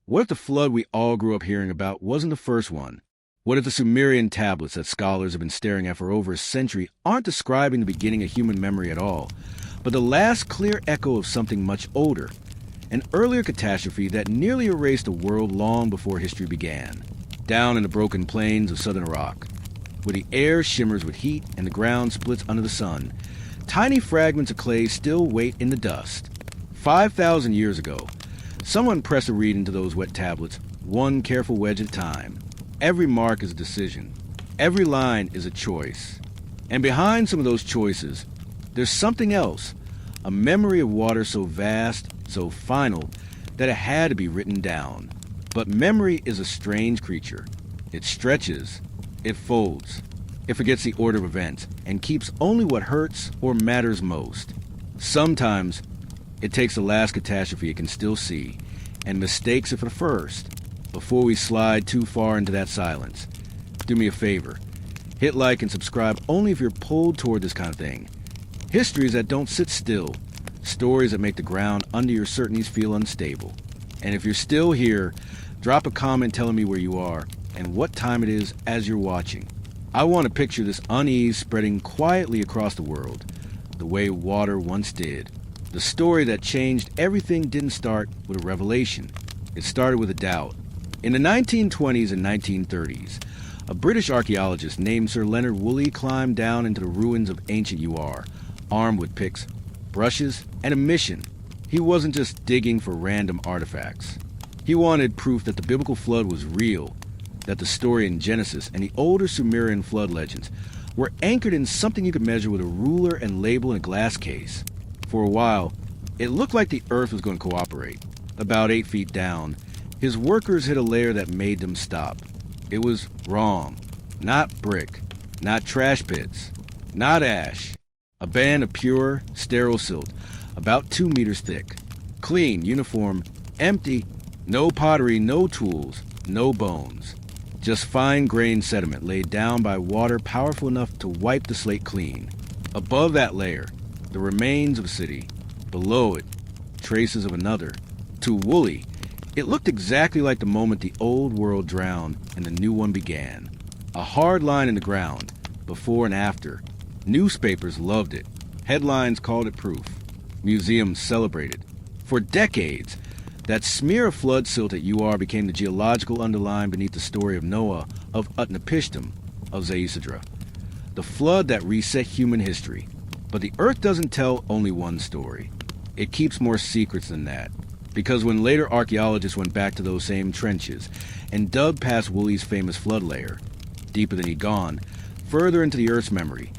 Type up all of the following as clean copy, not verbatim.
What if the flood we all grew up hearing about wasn't the first one? What if the Sumerian tablets that scholars have been staring at for over a century aren't describing the beginning of human memory at all, but the last clear echo of something much older, an earlier catastrophe that nearly erased the world long before history began? Down in the broken plains of southern Iraq, where the air shimmers with heat and the ground splits under the sun, tiny fragments of clay still wait in the dust. 5,000 years ago, someone pressed a reed into those wet tablets, one careful wedge at a time. Every mark is a decision. Every line is a choice. And behind some of those choices, there's something else, a memory of water so vast, so final, that it had to be written down. But memory is a strange creature. It stretches, it folds, it forgets the order of events, and keeps only what hurts or matters most. Sometimes, it takes the last catastrophe it can still see, and mistakes it for the first. Before we slide too far into that silence, do me a favor. Hit like and subscribe only if you're pulled toward this kind of thing. Histories that don't sit still. Stories that make the ground under your certainties feel unstable. And if you're still here, drop a comment telling me where you are and what time it is as you're watching. I want to picture this unease spreading quietly across the world, the way water once did. The story that changed everything didn't start with a revelation. It started with a doubt. In the 1920s and 1930s, a British archaeologist named Sir Leonard Woolley climbed down into the ruins of ancient Ur, armed with picks, brushes, and a mission. He wasn't just digging for random artifacts. He wanted proof that the biblical flood was real, that the story in Genesis and the older Sumerian flood legends were anchored in something you could measure with a ruler and label in a glass case. For a while, it looked like the earth was going to cooperate. About 8 feet down, his workers hit a layer that made them stop. It was wrong. Not brick, not trash pits, not ash. A band of pure, sterile silt, about 2 meters thick. Clean, uniform, empty, no pottery, no tools, no bones. Just fine-grained sediment laid down by water powerful enough to wipe the slate clean. Above that layer, the remains of a city. Below it, traces of another. To Woolley, it looked exactly like the moment the old world drowned and the new one began. A hard line in the ground, before and after. Newspapers loved it. Headlines called it proof. Museums celebrated. For decades, that smear of flood silt at Ur became the geological underline beneath the story of Noah, of Utnapishtim, of Zayisadra. The flood that reset human history. But the earth doesn't tell only one story. It keeps more secrets than that. Because when later archaeologists went back to those same trenches and dug past Woolley's famous flood layer, deeper than he'd gone, further into the earth's memory,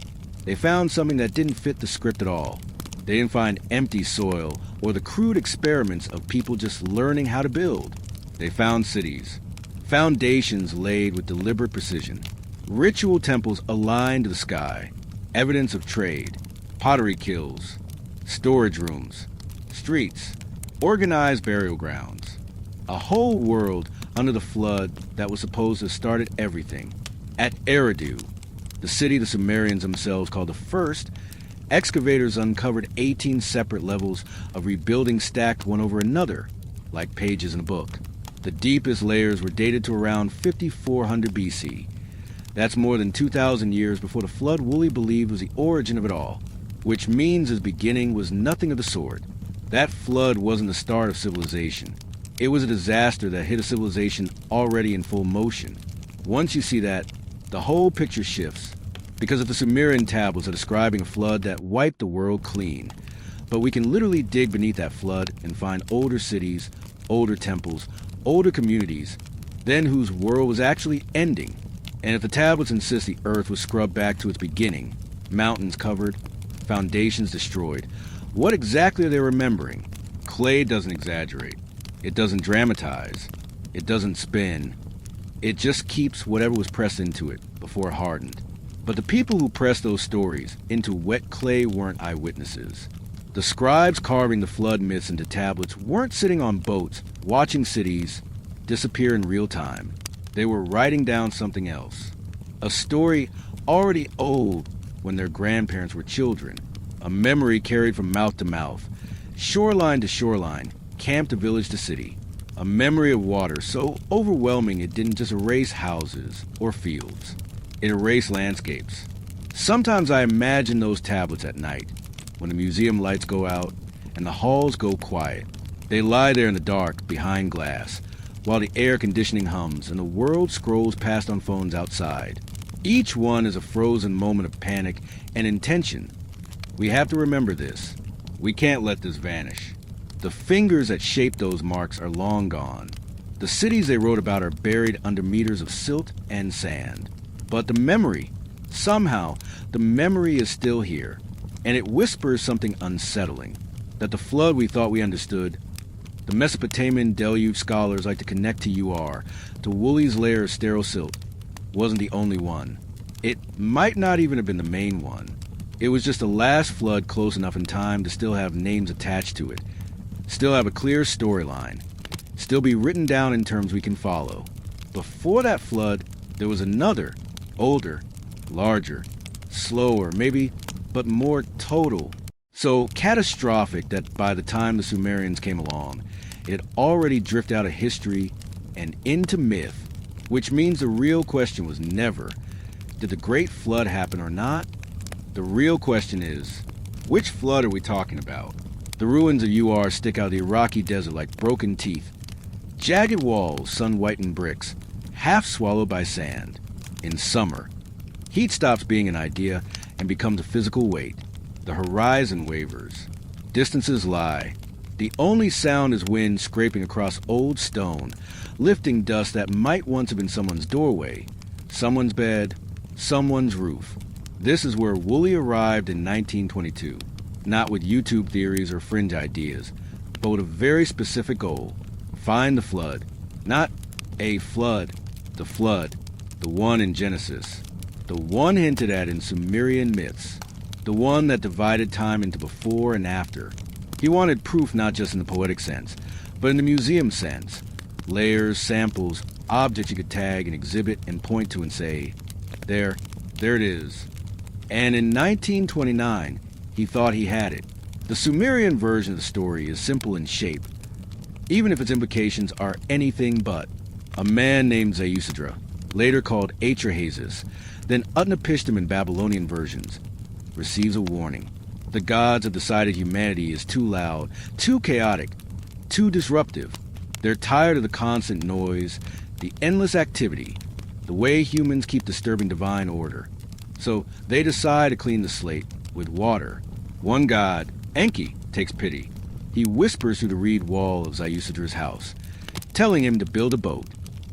they found something that didn't fit the script at all. They didn't find empty soil or the crude experiments of people just learning how to build. They found cities, foundations laid with deliberate precision, ritual temples aligned to the sky, evidence of trade, pottery kilns, storage rooms, streets, organized burial grounds. A whole world under the flood that was supposed to have started everything. At Eridu, the city the Sumerians themselves called the first, excavators uncovered 18 separate levels of rebuilding stacked one over another, like pages in a book. The deepest layers were dated to around 5400 BC. That's more than 2,000 years before the flood Woolley believed was the origin of it all, which means its beginning was nothing of the sort. That flood wasn't the start of civilization. It was a disaster that hit a civilization already in full motion. Once you see that, the whole picture shifts. Because of the Sumerian tablets are describing a flood that wiped the world clean. But we can literally dig beneath that flood and find older cities, older temples, older communities, then whose world was actually ending. And if the tablets insist the earth was scrubbed back to its beginning, mountains covered, foundations destroyed, what exactly are they remembering? Clay doesn't exaggerate. It doesn't dramatize. It doesn't spin. It just keeps whatever was pressed into it before it hardened. But the people who pressed those stories into wet clay weren't eyewitnesses. The scribes carving the flood myths into tablets weren't sitting on boats watching cities disappear in real time. They were writing down something else. A story already old when their grandparents were children. A memory carried from mouth to mouth, shoreline to shoreline, camp to village to city. A memory of water so overwhelming it didn't just erase houses or fields. It erased landscapes. Sometimes I imagine those tablets at night, when the museum lights go out and the halls go quiet. They lie there in the dark, behind glass, while the air conditioning hums and the world scrolls past on phones outside. Each one is a frozen moment of panic and intention. We have to remember this. We can't let this vanish. The fingers that shaped those marks are long gone. The cities they wrote about are buried under meters of silt and sand. But the memory, somehow, the memory is still here, and it whispers something unsettling, that the flood we thought we understood. The Mesopotamian Deluge scholars like to connect to UR, to Woolley's layer of sterile silt, wasn't the only one. It might not even have been the main one. It was just the last flood close enough in time to still have names attached to it, still have a clear storyline, still be written down in terms we can follow. Before that flood, there was another, older, larger, slower, maybe, but more total. So catastrophic that by the time the Sumerians came along, it had already drifted out of history and into myth, which means the real question was never, did the Great Flood happen or not? The real question is, which flood are we talking about? The ruins of UR stick out of the Iraqi desert like broken teeth. Jagged walls, sun-whitened bricks, half swallowed by sand. In summer, heat stops being an idea and becomes a physical weight. The horizon wavers. Distances lie. The only sound is wind scraping across old stone, lifting dust that might once have been someone's doorway, someone's bed, someone's roof. This is where Woolley arrived in 1922. Not with YouTube theories or fringe ideas, but with a very specific goal. Find the flood. Not a flood, the one in Genesis. The one hinted at in Sumerian myths. The one that divided time into before and after. He wanted proof not just in the poetic sense, but in the museum sense. Layers, samples, objects you could tag and exhibit and point to and say, there it is. And in 1929, he thought he had it. The Sumerian version of the story is simple in shape, even if its implications are anything but. A man named Zayusadra, later called Atrahasis, then Utnapishtim in Babylonian versions, receives a warning. The gods have decided humanity is too loud, too chaotic, too disruptive. They're tired of the constant noise, the endless activity, the way humans keep disturbing divine order. So they decide to clean the slate with water. One god, Enki, takes pity. He whispers through the reed wall of Zayusadra's house, telling him to build a boat,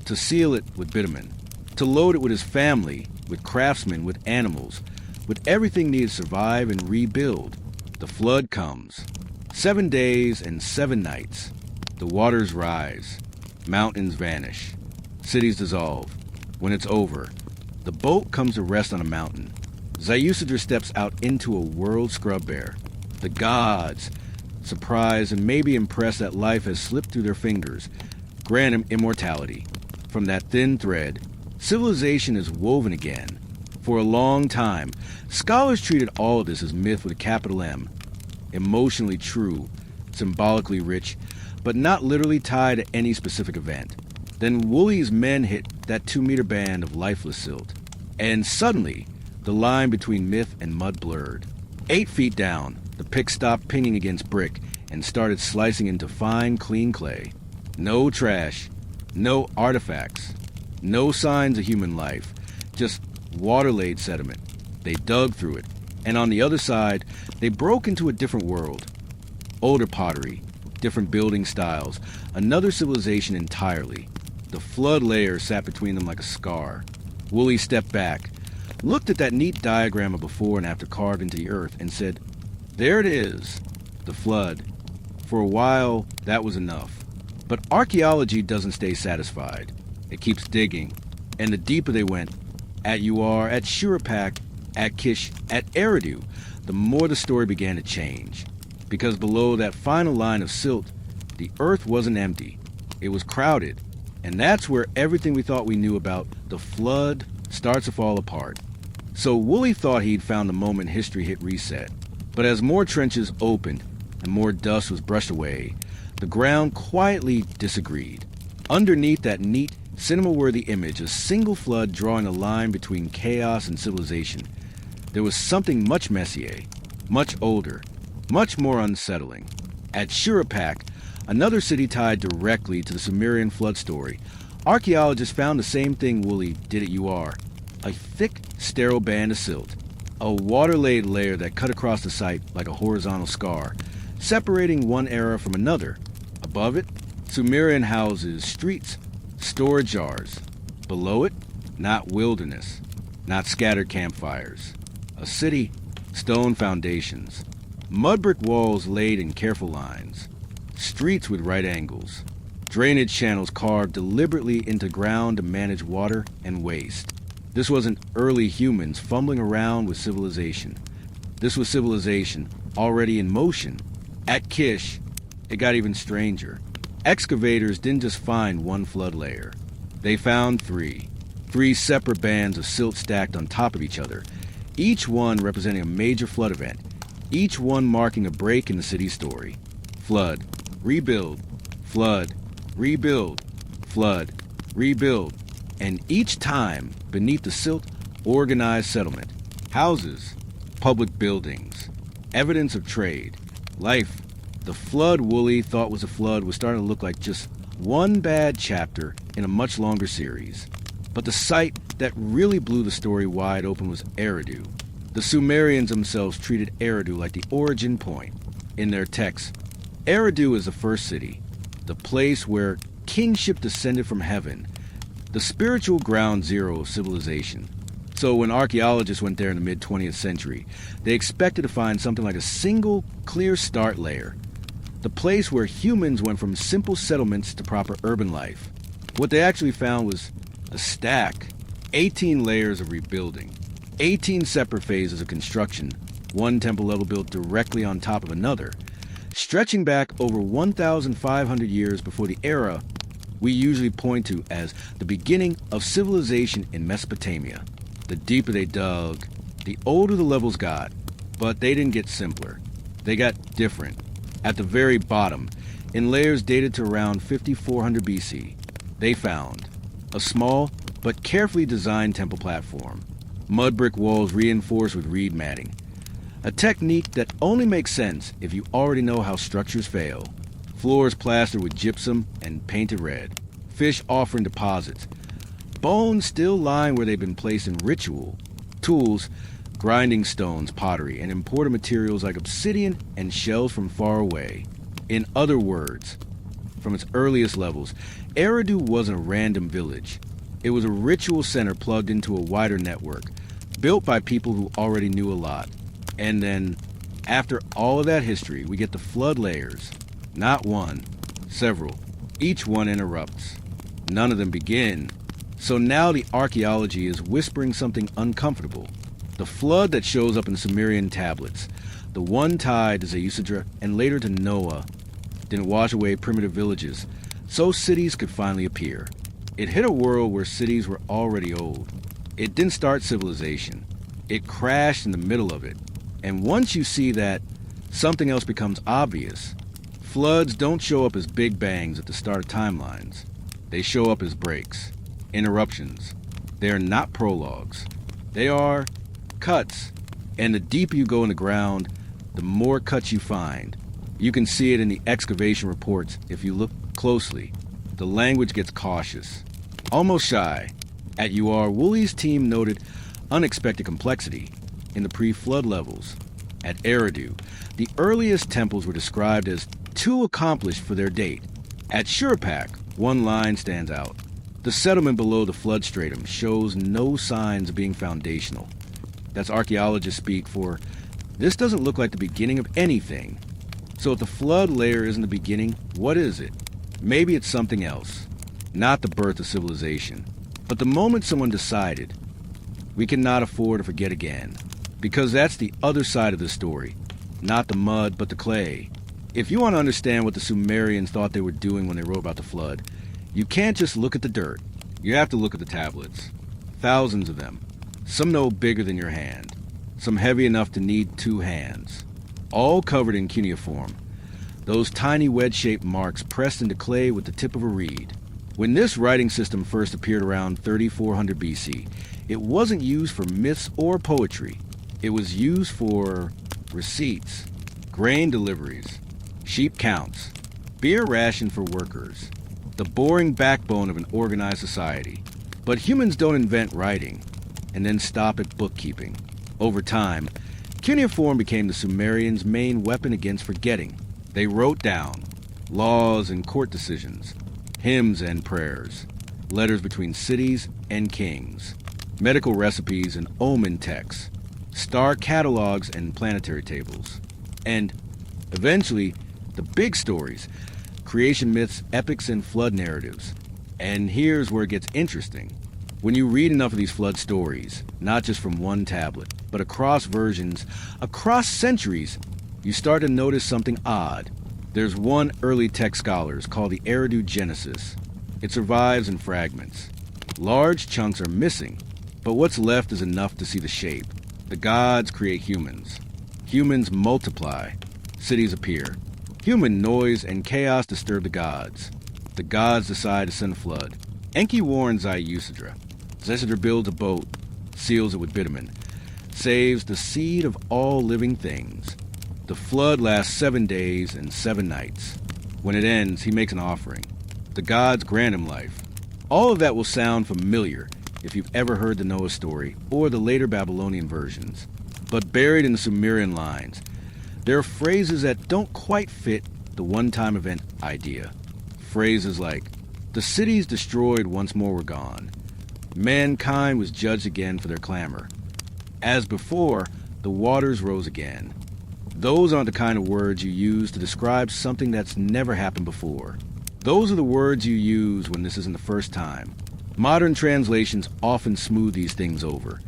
to seal it with bitumen, to load it with his family, with craftsmen, with animals, with everything needed to survive and rebuild. The flood comes. 7 days and 7 nights. The waters rise. Mountains vanish. Cities dissolve. When it's over, the boat comes to rest on a mountain. Zayusadra steps out into a world scrub-bare. The gods, surprised and maybe impressed that life has slipped through their fingers, grant him immortality. From that thin thread, civilization is woven again. For a long time, scholars treated all of this as myth with a capital M. Emotionally true, symbolically rich, but not literally tied to any specific event. Then Woolley's men hit that 2-meter band of lifeless silt. And suddenly, the line between myth and mud blurred. 8 feet down, the pick stopped pinging against brick and started slicing into fine, clean clay. No trash, no artifacts, no signs of human life, just water-laid sediment. They dug through it, and on the other side, they broke into a different world. Older pottery, different building styles, another civilization entirely. The flood layer sat between them like a scar. Woolley stepped back, looked at that neat diagram of before and after carved into the earth, and said, there it is, the flood. For a while, that was enough. But archaeology doesn't stay satisfied. It keeps digging, and the deeper they went, at UR, at Shurapak, at Kish, at Eridu, the more the story began to change. Because below that final line of silt, the earth wasn't empty. It was crowded. And that's where everything we thought we knew about the flood starts to fall apart. So Woolley thought he'd found the moment history hit reset. But as more trenches opened and more dust was brushed away, The ground quietly disagreed. Underneath that neat, cinema-worthy image, a single flood drawing a line between chaos and civilization, there was something much messier, much older, much more unsettling. At Shurapak, another city tied directly to the Sumerian flood story, archaeologists found the same thing Woolley did at UR, a thick, sterile band of silt, a water-laid layer that cut across the site like a horizontal scar, separating one era from another. Above it, Sumerian houses, streets, storage yards. Below it, not wilderness, not scattered campfires. A city, stone foundations, mud brick walls laid in careful lines, streets with right angles, drainage channels carved deliberately into ground to manage water and waste. This wasn't early humans fumbling around with civilization. This was civilization already in motion. At Kish, it got even stranger. Excavators didn't just find one flood layer. They found three separate bands of silt stacked on top of each other, each one representing a major flood event, each one marking a break in the city's story. Flood, rebuild, flood, rebuild, flood, rebuild. And each time, beneath the silt, organized settlement, houses, public buildings, evidence of trade, life. The flood Woolley thought was a flood was starting to look like just one bad chapter in a much longer series. But the site that really blew the story wide open was Eridu. The Sumerians themselves treated Eridu like the origin point. In their texts, Eridu is the first city, the place where kingship descended from heaven, the spiritual ground zero of civilization. So when archaeologists went there in the mid-20th century, they expected to find something like a single, clear start layer, the place where humans went from simple settlements to proper urban life. What they actually found was a stack, 18 layers of rebuilding, 18 separate phases of construction, one temple level built directly on top of another, stretching back over 1,500 years before the era we usually point to as the beginning of civilization in Mesopotamia. The deeper they dug, the older the levels got, but they didn't get simpler. They got different. At the very bottom, in layers dated to around 5400 BC, they found a small but carefully designed temple platform, mud brick walls reinforced with reed matting, a technique that only makes sense if you already know how structures fail, floors plastered with gypsum and painted red, fish offering deposits, bones still lying where they've been placed in ritual, tools, grinding stones, pottery, and imported materials like obsidian and shells from far away. In other words, from its earliest levels, Eridu wasn't a random village. It was a ritual center plugged into a wider network, built by people who already knew a lot. And then, after all of that history, we get the flood layers. Not one, several. Each one interrupts. None of them begin. So now the archaeology is whispering something uncomfortable. The flood that shows up in the Sumerian tablets, the one tied to Zeusidra and later to Noah, didn't wash away primitive villages, so cities could finally appear. It hit a world where cities were already old. It didn't start civilization. It crashed in the middle of it. And once you see that, something else becomes obvious. Floods don't show up as big bangs at the start of timelines. They show up as breaks, interruptions. They are not prologues. They are cuts. And the deeper you go in the ground, the more cuts you find. You can see it in the excavation reports if you look closely. The language gets cautious, almost shy. At UR, Woolley's team noted unexpected complexity in the pre-flood levels. At Eridu, the earliest temples were described as too accomplished for their date. At Shurapak, one line stands out. The settlement below the flood stratum shows no signs of being foundational. That's archaeologists speak for, this doesn't look like the beginning of anything. So if the flood layer isn't the beginning, what is it? Maybe it's something else. Not the birth of civilization. But the moment someone decided, we cannot afford to forget again. Because that's the other side of the story. Not the mud, but the clay. If you want to understand what the Sumerians thought they were doing when they wrote about the flood, you can't just look at the dirt. You have to look at the tablets. Thousands of them. Some no bigger than your hand. Some heavy enough to need two hands. All covered in cuneiform. those tiny wedge-shaped marks pressed into clay with the tip of a reed. When this writing system first appeared around 3400 BC, it wasn't used for myths or poetry. It was used for receipts, grain deliveries, sheep counts, beer ration for workers, the boring backbone of an organized society. But humans don't invent writing and then stop at bookkeeping. Over time, cuneiform became the Sumerians' main weapon against forgetting. They wrote down laws and court decisions, hymns and prayers, letters between cities and kings, medical recipes and omen texts, star catalogs and planetary tables, and eventually the big stories, creation myths, epics, and flood narratives. And here's where it gets interesting. When you read enough of these flood stories, not just from one tablet, but across versions, across centuries, you start to notice something odd. There's one early text scholars called the Eridu Genesis. It survives in fragments. Large chunks are missing, but what's left is enough to see the shape. The gods create humans. Humans multiply. Cities appear. Human noise and chaos disturb the gods. The gods decide to send a flood. Enki warns Usidra. Usidra builds a boat, seals it with bitumen, saves the seed of all living things. The flood lasts 7 days and 7 nights. When it ends, he makes an offering. The gods grant him life. All of that will sound familiar if you've ever heard the Noah story or the later Babylonian versions. But buried in the Sumerian lines, there are phrases that don't quite fit the one-time event idea. Phrases like, the cities destroyed once more were gone. Mankind was judged again for their clamor. As before, the waters rose again. Those aren't the kind of words you use to describe something that's never happened before. Those are the words you use when this isn't the first time. Modern translations often smooth these things over,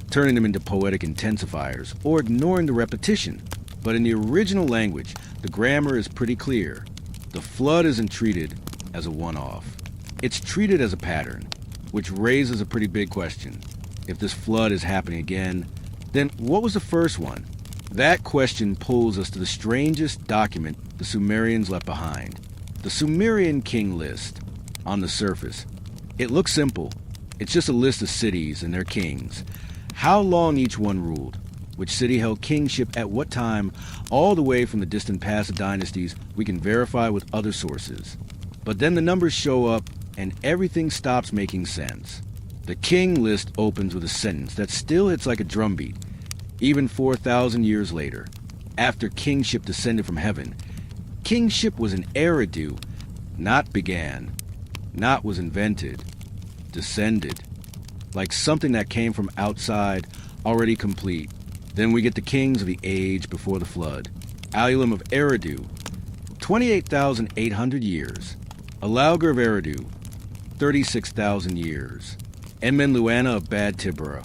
turning them into poetic intensifiers or ignoring the repetition. But in the original language, the grammar is pretty clear. The flood isn't treated as a one-off. It's treated as a pattern, which raises a pretty big question. If this flood is happening again, then what was the first one? That question pulls us to the strangest document the Sumerians left behind. The Sumerian king list. On the surface, it looks simple. It's just a list of cities and their kings. How long each one ruled, which city held kingship at what time, all the way from the distant past of dynasties we can verify with other sources. But then the numbers show up and everything stops making sense. The king list opens with a sentence that still hits like a drumbeat, even 4,000 years later. After kingship descended from heaven, kingship was an Eridu, not began, not was invented, descended, like something that came from outside, already complete. Then we get the kings of the age before the flood. Alulum of Eridu, 28,800 years. Alaugr of Eridu, 36,000 years. Enmenluana of Bad Tibera,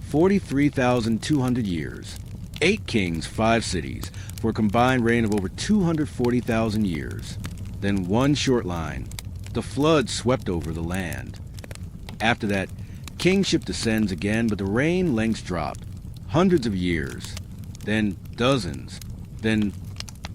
43,200 years. 8 kings, 5 cities, for a combined reign of over 240,000 years. Then one short line. The flood swept over the land. After that, kingship descends again, but the reign lengths drop. Hundreds of years. Then dozens. Then,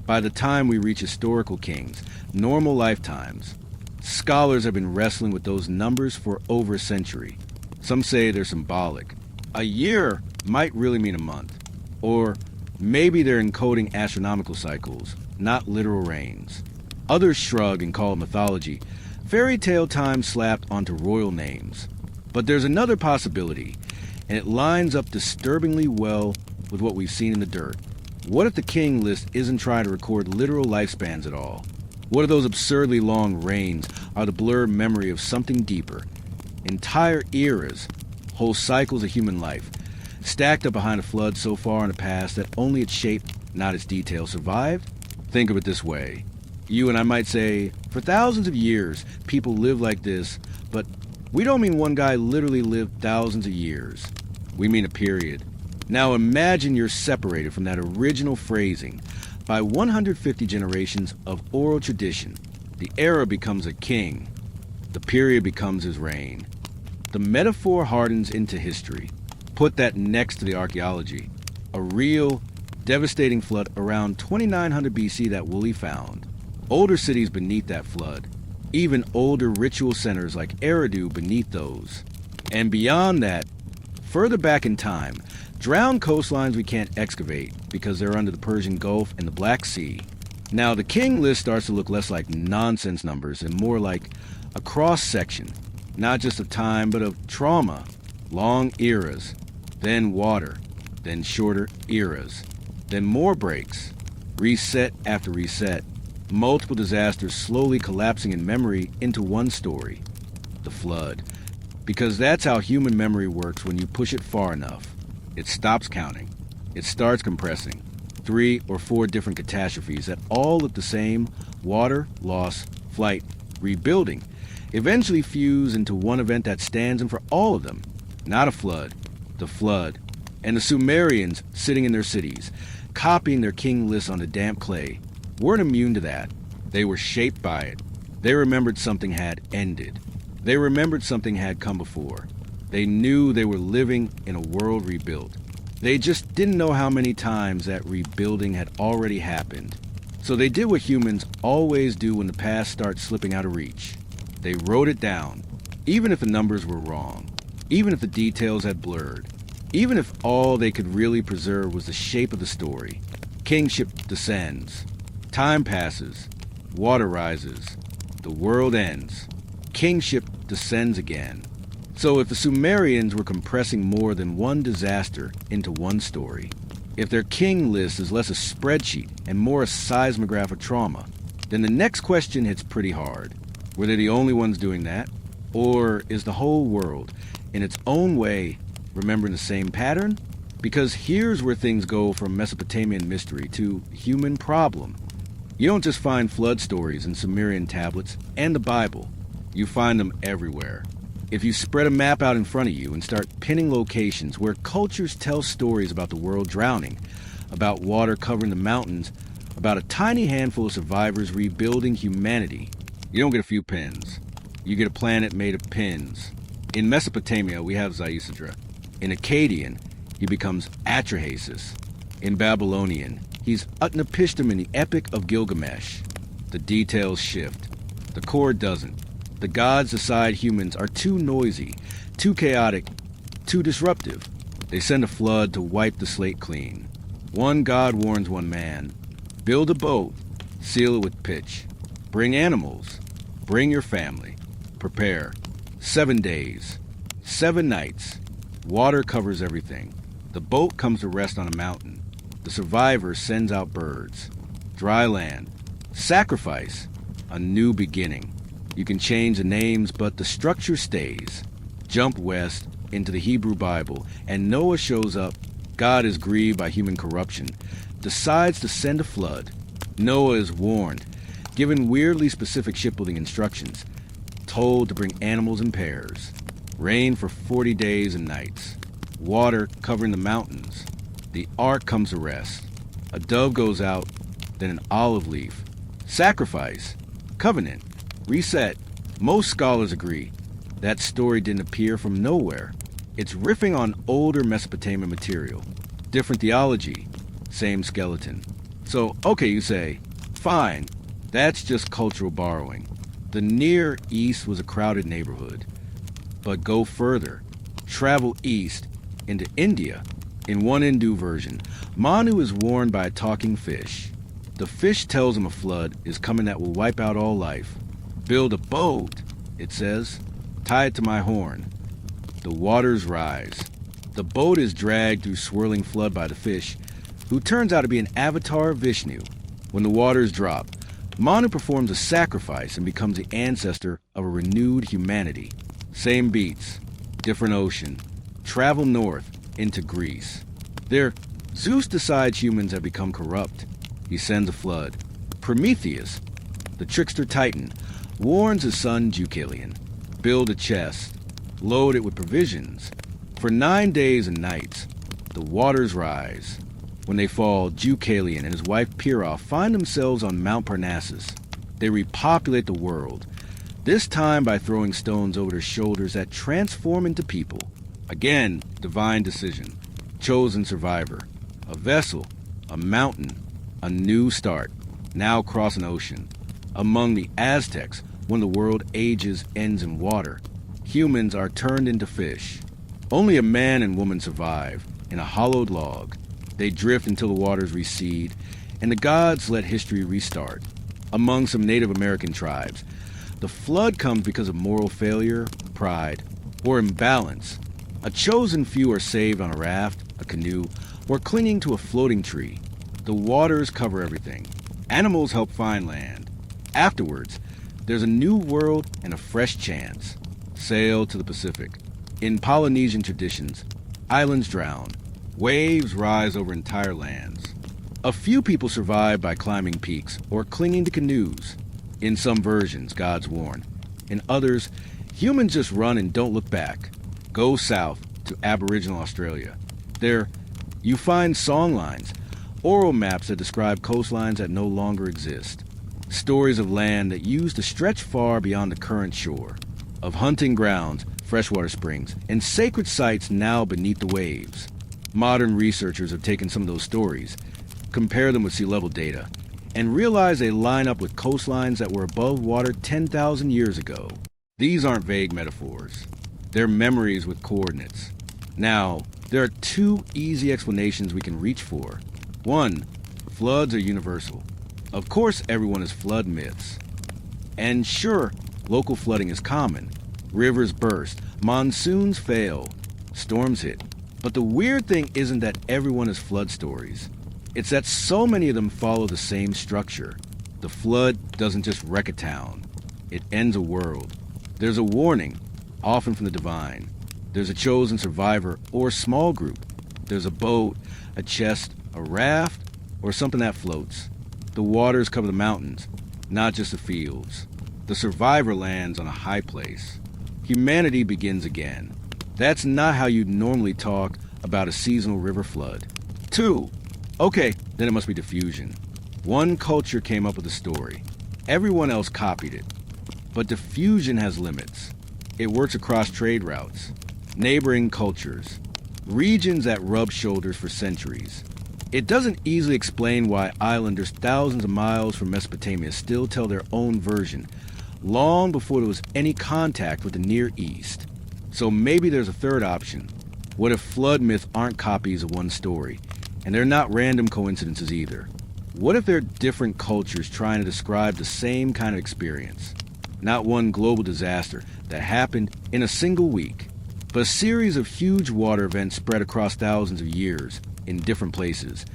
by the time we reach historical kings, normal lifetimes. Scholars have been wrestling with those numbers for over a century. Some say they're symbolic. A year might really mean a month. Or maybe they're encoding astronomical cycles, not literal reigns. Others shrug and call it mythology, fairy tale time slapped onto royal names. But there's another possibility, and it lines up disturbingly well with what we've seen in the dirt. What if the king list isn't trying to record literal lifespans at all? What if those absurdly long reigns are the blurred memory of something deeper? Entire eras, whole cycles of human life, stacked up behind a flood so far in the past that only its shape, not its detail, survived? Think of it this way. You and I might say, for thousands of years, people lived like this, but we don't mean one guy literally lived thousands of years. We mean a period. Now imagine you're separated from that original phrasing by 150 generations of oral tradition. The era becomes a king. The period becomes his reign. The metaphor hardens into history. Put that next to the archaeology. A real, devastating flood around 2900 BC that Woolley found. Older cities beneath that flood. Even older ritual centers like Eridu beneath those. And beyond that, further back in time, drowned coastlines we can't excavate because they're under the Persian Gulf and the Black Sea. Now, the king list starts to look less like nonsense numbers and more like a cross-section, not just of time, but of trauma, long eras, then water, then shorter eras, then more breaks, reset after reset, multiple disasters slowly collapsing in memory into one story, the flood. Because that's how human memory works when you push it far enough. It stops counting. It starts compressing. 3 or 4 different catastrophes that all look the same: water, loss, flight, rebuilding, eventually fuse into one event that stands in for all of them. Not a flood, the flood. And the Sumerians, sitting in their cities, copying their king lists on the damp clay, weren't immune to that. They were shaped by it. They remembered something had ended. They remembered something had come before. They knew they were living in a world rebuilt. They just didn't know how many times that rebuilding had already happened. So they did what humans always do when the past starts slipping out of reach. They wrote it down, even if the numbers were wrong, even if the details had blurred, even if all they could really preserve was the shape of the story. Kingship descends. Time passes. Water rises. The world ends. Kingship descends again. So if the Sumerians were compressing more than one disaster into one story, if their king list is less a spreadsheet and more a seismograph of trauma, then the next question hits pretty hard. Were they the only ones doing that? Or is the whole world, in its own way, remembering the same pattern? Because here's where things go from Mesopotamian mystery to human problem. You don't just find flood stories in Sumerian tablets and the Bible. You find them everywhere. If you spread a map out in front of you and start pinning locations where cultures tell stories about the world drowning, about water covering the mountains, about a tiny handful of survivors rebuilding humanity, you don't get a few pins. You get a planet made of pins. In Mesopotamia, we have Ziusudra. In Akkadian, he becomes Atrahasis. In Babylonian, he's Utnapishtim in the Epic of Gilgamesh. The details shift. The core doesn't. The gods decide humans are too noisy, too chaotic, too disruptive. They send a flood to wipe the slate clean. One god warns one man, build a boat, seal it with pitch. Bring animals, bring your family. Prepare. 7 days, 7 nights. Water covers everything. The boat comes to rest on a mountain. The survivor sends out birds. Dry land. Sacrifice. A new beginning. You can change the names, but the structure stays. Jump west into the Hebrew Bible, and Noah shows up. God is grieved by human corruption, decides to send a flood. Noah is warned, given weirdly specific shipbuilding instructions, told to bring animals in pairs. Rain for 40 days and nights. Water covering the mountains. The ark comes to rest. A dove goes out, then an olive leaf. Sacrifice. Covenant. Reset. Most scholars agree that story didn't appear from nowhere. It's riffing on older Mesopotamian material. Different theology, same skeleton. So, okay, you say, fine, that's just cultural borrowing. The Near East was a crowded neighborhood. But go further. Travel east into India. In one Hindu version, Manu is warned by a talking fish. The fish tells him a flood is coming that will wipe out all life. Build a boat, it says. Tie it to my horn. The waters rise. The boat is dragged through swirling flood by the fish, who turns out to be an avatar of Vishnu. When the waters drop, Manu performs a sacrifice and becomes the ancestor of a renewed humanity. Same beats, different ocean. Travel north into Greece. There, Zeus decides humans have become corrupt. He sends a flood. Prometheus, the trickster titan, warns his son Deucalion. Build a chest. Load it with provisions. For 9 days and nights, the waters rise. When they fall, Deucalion and his wife Pyrrha find themselves on Mount Parnassus. They repopulate the world, this time by throwing stones over their shoulders that transform into people. Again, divine decision. Chosen survivor. A vessel. A mountain, a new start, now cross an ocean. Among the Aztecs, when the world ages ends in water, humans are turned into fish. Only a man and woman survive, in a hollowed log. They drift until the waters recede, and the gods let history restart. Among some Native American tribes, the flood comes because of moral failure, pride, or imbalance. A chosen few are saved on a raft, a canoe, or clinging to a floating tree. The waters cover everything. Animals help find land. Afterwards, there's a new world and a fresh chance. Sail to the Pacific. In Polynesian traditions, islands drown. Waves rise over entire lands. A few people survive by climbing peaks or clinging to canoes. In some versions, gods warn. In others, humans just run and don't look back. Go south to Aboriginal Australia. There, you find songlines, oral maps that describe coastlines that no longer exist. Stories of land that used to stretch far beyond the current shore. Of hunting grounds, freshwater springs, and sacred sites now beneath the waves. Modern researchers have taken some of those stories, compared them with sea level data, and realized they line up with coastlines that were above water 10,000 years ago. These aren't vague metaphors. They're memories with coordinates. Now, there are two easy explanations we can reach for. One, floods are universal. Of course, everyone has flood myths. And sure, local flooding is common. Rivers burst, monsoons fail, storms hit. But the weird thing isn't that everyone has flood stories. It's that so many of them follow the same structure. The flood doesn't just wreck a town. It ends a world. There's a warning, often from the divine. There's a chosen survivor or small group. There's a boat, a chest, a raft, or something that floats. The waters cover the mountains, not just the fields. The survivor lands on a high place. Humanity begins again. That's not how you'd normally talk about a seasonal river flood. Two, okay, then it must be diffusion. One culture came up with a story. Everyone else copied it. But diffusion has limits. It works across trade routes, neighboring cultures, regions that rub shoulders for centuries. It doesn't easily explain why islanders thousands of miles from Mesopotamia still tell their own version, long before there was any contact with the Near East. So maybe there's a third option. What if flood myths aren't copies of one story, and they're not random coincidences either? What if they're different cultures trying to describe the same kind of experience? Not one global disaster that happened in a single week, but a series of huge water events spread across thousands of years in different places,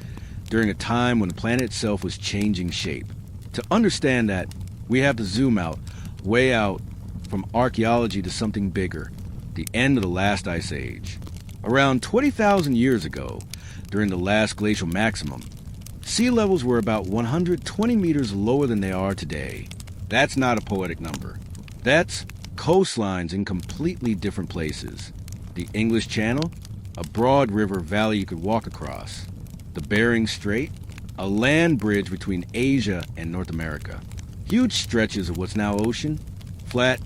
during a time when the planet itself was changing shape. To understand that, we have to zoom out, way out, from archaeology to something bigger, the end of the last ice age. Around 20,000 years ago, during the last glacial maximum, sea levels were about 120 meters lower than they are today. That's not a poetic number. That's coastlines in completely different places. The English Channel, a broad river valley you could walk across. The Bering Strait, a land bridge between Asia and North America. Huge stretches of what's now ocean, flat,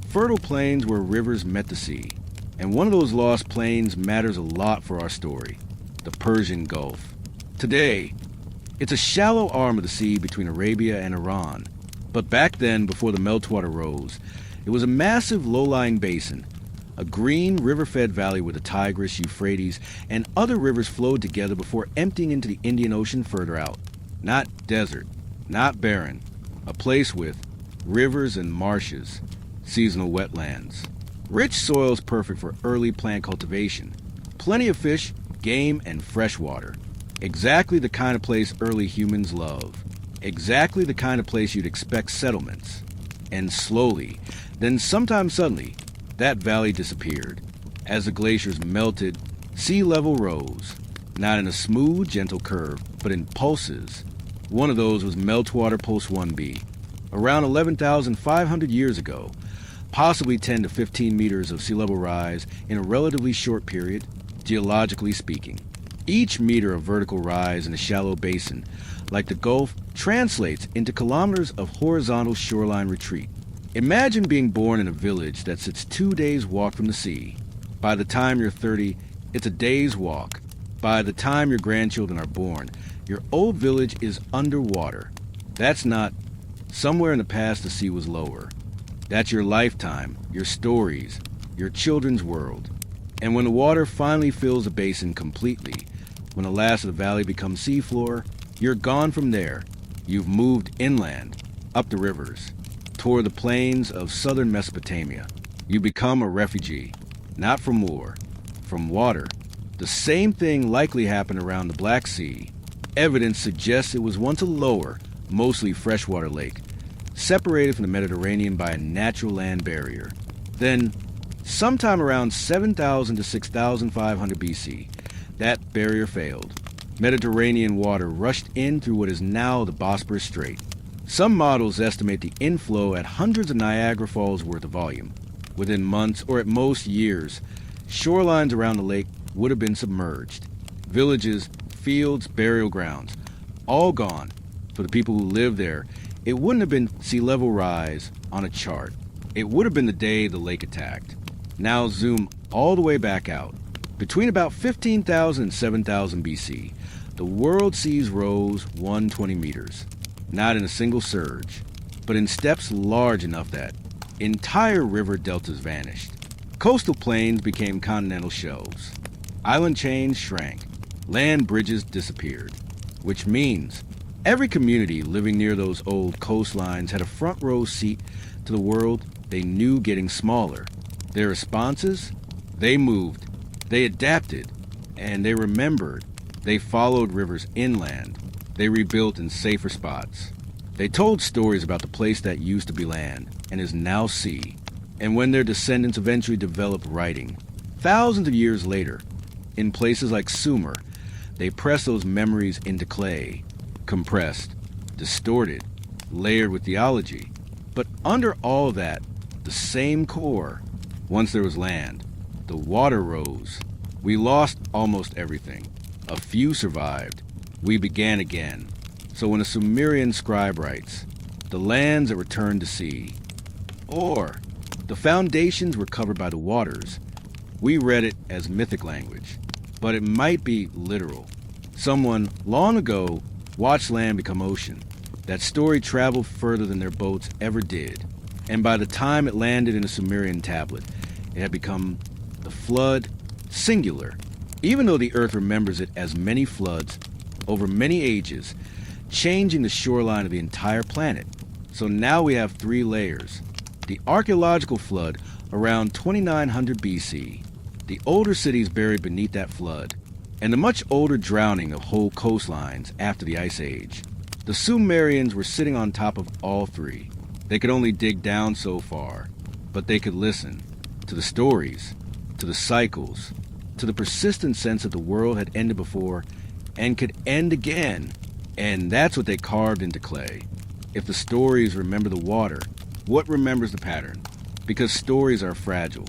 fertile plains where rivers met the sea. And one of those lost plains matters a lot for our story, the Persian Gulf. Today, it's a shallow arm of the sea between Arabia and Iran. But back then, before the meltwater rose, it was a massive low-lying basin, a green river-fed valley where the Tigris, Euphrates, and other rivers flowed together before emptying into the Indian Ocean further out. Not desert, not barren, a place with rivers and marshes, seasonal wetlands. Rich soils perfect for early plant cultivation, plenty of fish, game, and fresh water. Exactly the kind of place early humans love. Exactly the kind of place you'd expect settlements. And slowly, then sometime suddenly, that valley disappeared. As the glaciers melted, sea level rose. Not in a smooth, gentle curve, but in pulses. One of those was Meltwater Pulse 1b. Around 11,500 years ago, possibly 10 to 15 meters of sea level rise in a relatively short period, geologically speaking. Each meter of vertical rise in a shallow basin, like the Gulf, translates into kilometers of horizontal shoreline retreat. Imagine being born in a village that sits 2 days' walk from the sea. By the time you're 30, it's a day's walk. By the time your grandchildren are born, Your old village is underwater. That's not somewhere in the past the sea was lower. That's your lifetime, your stories, your children's world. And when the water finally fills the basin completely, when the last of the valley becomes seafloor, you're gone from there. You've moved inland, up the rivers, toward the plains of southern Mesopotamia. You become a refugee, not from war, from water. The same thing likely happened around the Black Sea. Evidence suggests it was once a lower, mostly freshwater lake, separated from the Mediterranean by a natural land barrier. Then, sometime around 7,000 to 6,500 BC, that barrier failed. Mediterranean water rushed in through what is now the Bosporus Strait. Some models estimate the inflow at hundreds of Niagara Falls worth of volume. Within months, or at most years, shorelines around the lake would have been submerged. Villages, fields, burial grounds, all gone. For the people who lived there, it wouldn't have been sea level rise on a chart. It would have been the day the lake attacked. Now zoom all the way back out. Between about 15,000 and 7,000 BC, the world seas rose 120 meters. Not in a single surge, but in steps large enough that entire river deltas vanished. Coastal plains became continental shelves. Island chains shrank. Land bridges disappeared. Which means every community living near those old coastlines had a front row seat to the world they knew getting smaller. Their responses? They moved. They adapted. And they remembered. They followed rivers inland. They rebuilt in safer spots. They told stories about the place that used to be land and is now sea. And when their descendants eventually developed writing, thousands of years later, in places like Sumer, they pressed those memories into clay, compressed, distorted, layered with theology. But under all of that, the same core. Once there was land, the water rose. We lost almost everything. A few survived. We began again. So when a Sumerian scribe writes, the lands that returned to sea, or the foundations were covered by the waters, we read it as mythic language. But it might be literal. Someone, long ago, watched land become ocean. That story traveled further than their boats ever did. And by the time it landed in a Sumerian tablet, it had become the flood singular. Even though the earth remembers it as many floods over many ages, changing the shoreline of the entire planet. So now we have three layers. The archaeological flood around 2900 BC, the older cities buried beneath that flood, and the much older drowning of whole coastlines after the Ice Age. The Sumerians were sitting on top of all three. They could only dig down so far, but they could listen to the stories, to the cycles, to the persistent sense that the world had ended before and could end again. And that's what they carved into clay. If the stories remember the water, what remembers the pattern? Because stories are fragile.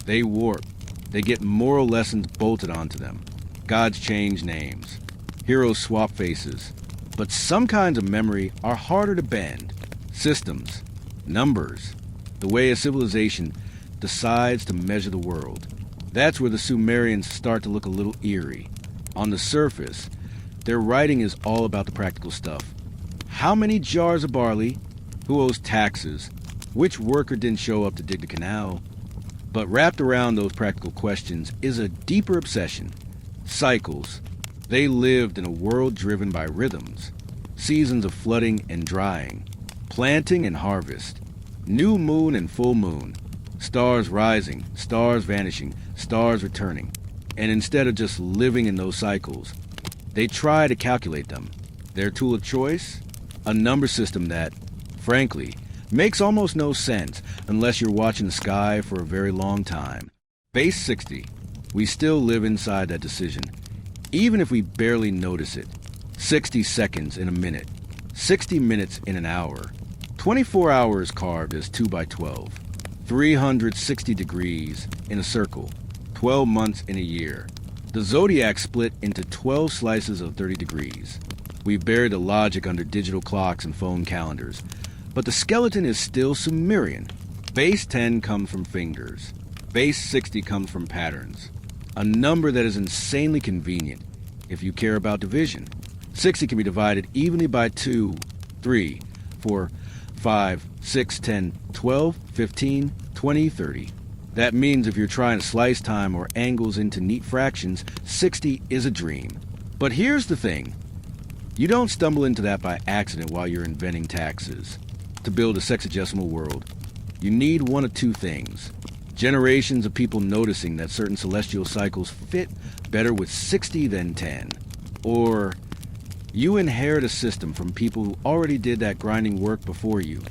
They warp. They get moral lessons bolted onto them. Gods change names. Heroes swap faces. But some kinds of memory are harder to bend. Systems. Numbers. The way a civilization decides to measure the world. That's where the Sumerians start to look a little eerie. On the surface, their writing is all about the practical stuff. How many jars of barley? Who owes taxes? Which worker didn't show up to dig the canal? But wrapped around those practical questions is a deeper obsession. Cycles. They lived in a world driven by rhythms. Seasons of flooding and drying. Planting and harvest. New moon and full moon. Stars rising, stars vanishing, stars returning. And instead of just living in those cycles, they try to calculate them. Their tool of choice? A number system that, frankly, makes almost no sense unless you're watching the sky for a very long time. Base 60. We still live inside that decision, even if we barely notice it. 60 seconds in a minute. 60 minutes in an hour. 24 hours carved as 2 by 12. 360 degrees in a circle. 12 months in a year. The zodiac split into 12 slices of 30 degrees. We've buried the logic under digital clocks and phone calendars, but the skeleton is still Sumerian. Base 10 comes from fingers. Base 60 comes from patterns. A number that is insanely convenient if you care about division. 60 can be divided evenly by 2, 3, 4, 5, 6, 10, 12, 15, 20, 30. That means if you're trying to slice time or angles into neat fractions, 60 is a dream. But here's the thing. You don't stumble into that by accident while you're inventing taxes. To build a sexagesimal world, you need one of two things. Generations of people noticing that certain celestial cycles fit better with 60 than 10. Or you inherit a system from people who already did that grinding work before you.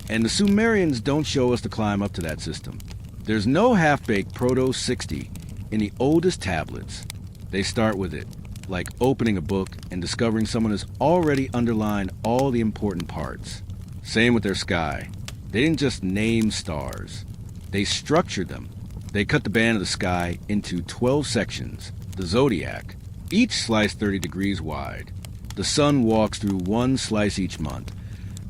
And the Sumerians don't show us to climb up to that system. There's no half-baked Proto-60 in the oldest tablets. They start with it, like opening a book and discovering someone has already underlined all the important parts. Same with their sky. They didn't just name stars. They structured them. They cut the band of the sky into 12 sections, the zodiac, each slice 30 degrees wide. The sun walks through one slice each month,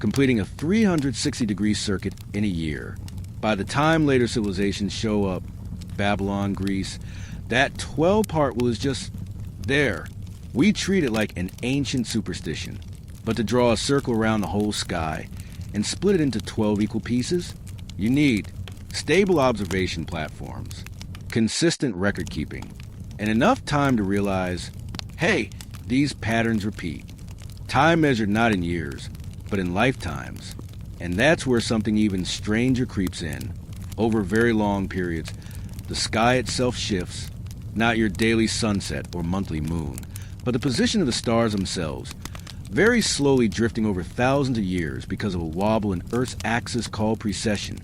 completing a 360-degree circuit in a year. By the time later civilizations show up, Babylon, Greece, that 12-part wheel is just there. We treat it like an ancient superstition. But to draw a circle around the whole sky and split it into 12 equal pieces, you need stable observation platforms, consistent record keeping, and enough time to realize, hey, these patterns repeat. Time measured not in years, but in lifetimes. And that's where something even stranger creeps in. Over very long periods, the sky itself shifts, not your daily sunset or monthly moon, but the position of the stars themselves, very slowly drifting over thousands of years because of a wobble in Earth's axis called precession.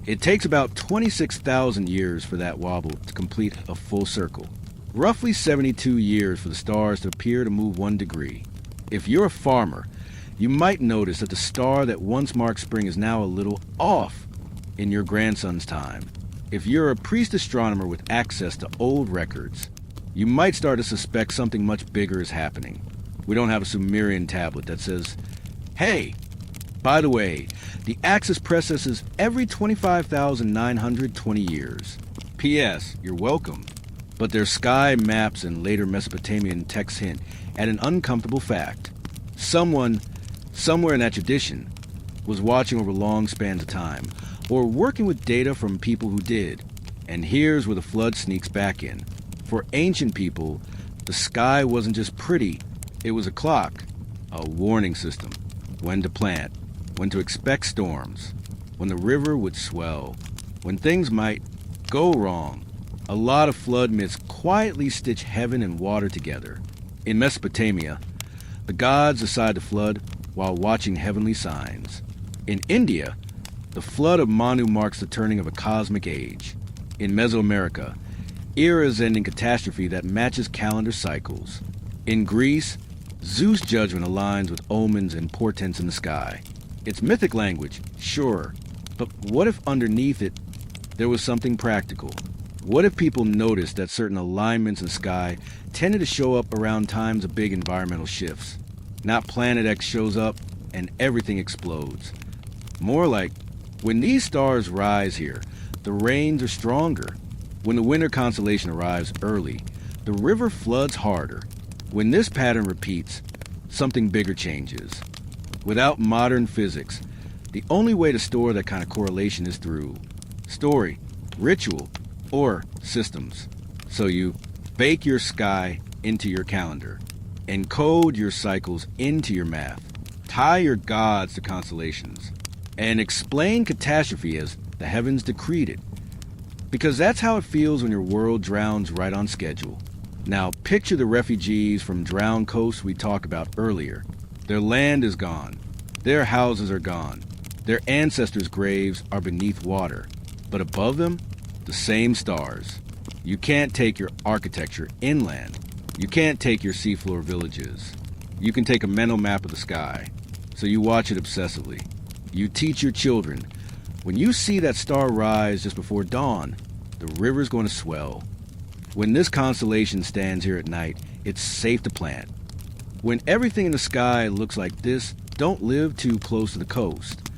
It takes about 26,000 years for that wobble to complete a full circle. Roughly 72 years for the stars to appear to move 1 degree. If you're a farmer, you might notice that the star that once marked spring is now a little off in your grandson's time. If you're a priest astronomer with access to old records, you might start to suspect something much bigger is happening. We don't have a Sumerian tablet that says, hey, by the way, the axis precesses every 25,920 years. P.S. You're welcome. But their sky maps and later Mesopotamian texts hint at an uncomfortable fact. Someone, somewhere in that tradition, was watching over long spans of time, or working with data from people who did. And here's where the flood sneaks back in. For ancient people, the sky wasn't just pretty, it was a clock, a warning system. When to plant, when to expect storms, when the river would swell, when things might go wrong. A lot of flood myths quietly stitch heaven and water together. In Mesopotamia, the gods decide to flood while watching heavenly signs. In India, the flood of Manu marks the turning of a cosmic age. In Mesoamerica, era-ending catastrophe that matches calendar cycles. In Greece, Zeus' judgment aligns with omens and portents in the sky. It's mythic language, sure, but what if underneath it there was something practical? What if people noticed that certain alignments in the sky tended to show up around times of big environmental shifts? Not Planet X shows up and everything explodes. More like, when these stars rise here, the rains are stronger. When the winter constellation arrives early, the river floods harder. When this pattern repeats, something bigger changes. Without modern physics, the only way to store that kind of correlation is through story, ritual, or systems. So you bake your sky into your calendar, encode your cycles into your math, tie your gods to constellations, and explain catastrophe as the heavens decreed it. Because that's how it feels when your world drowns right on schedule. Now picture the refugees from drowned coasts we talked about earlier. Their land is gone. Their houses are gone. Their ancestors' graves are beneath water. But above them, the same stars. You can't take your architecture inland. You can't take your seafloor villages. You can take a mental map of the sky, so you watch it obsessively. You teach your children, when you see that star rise just before dawn, the river's going to swell. When this constellation stands here at night, it's safe to plant. When everything in the sky looks like this, don't live too close to the coast.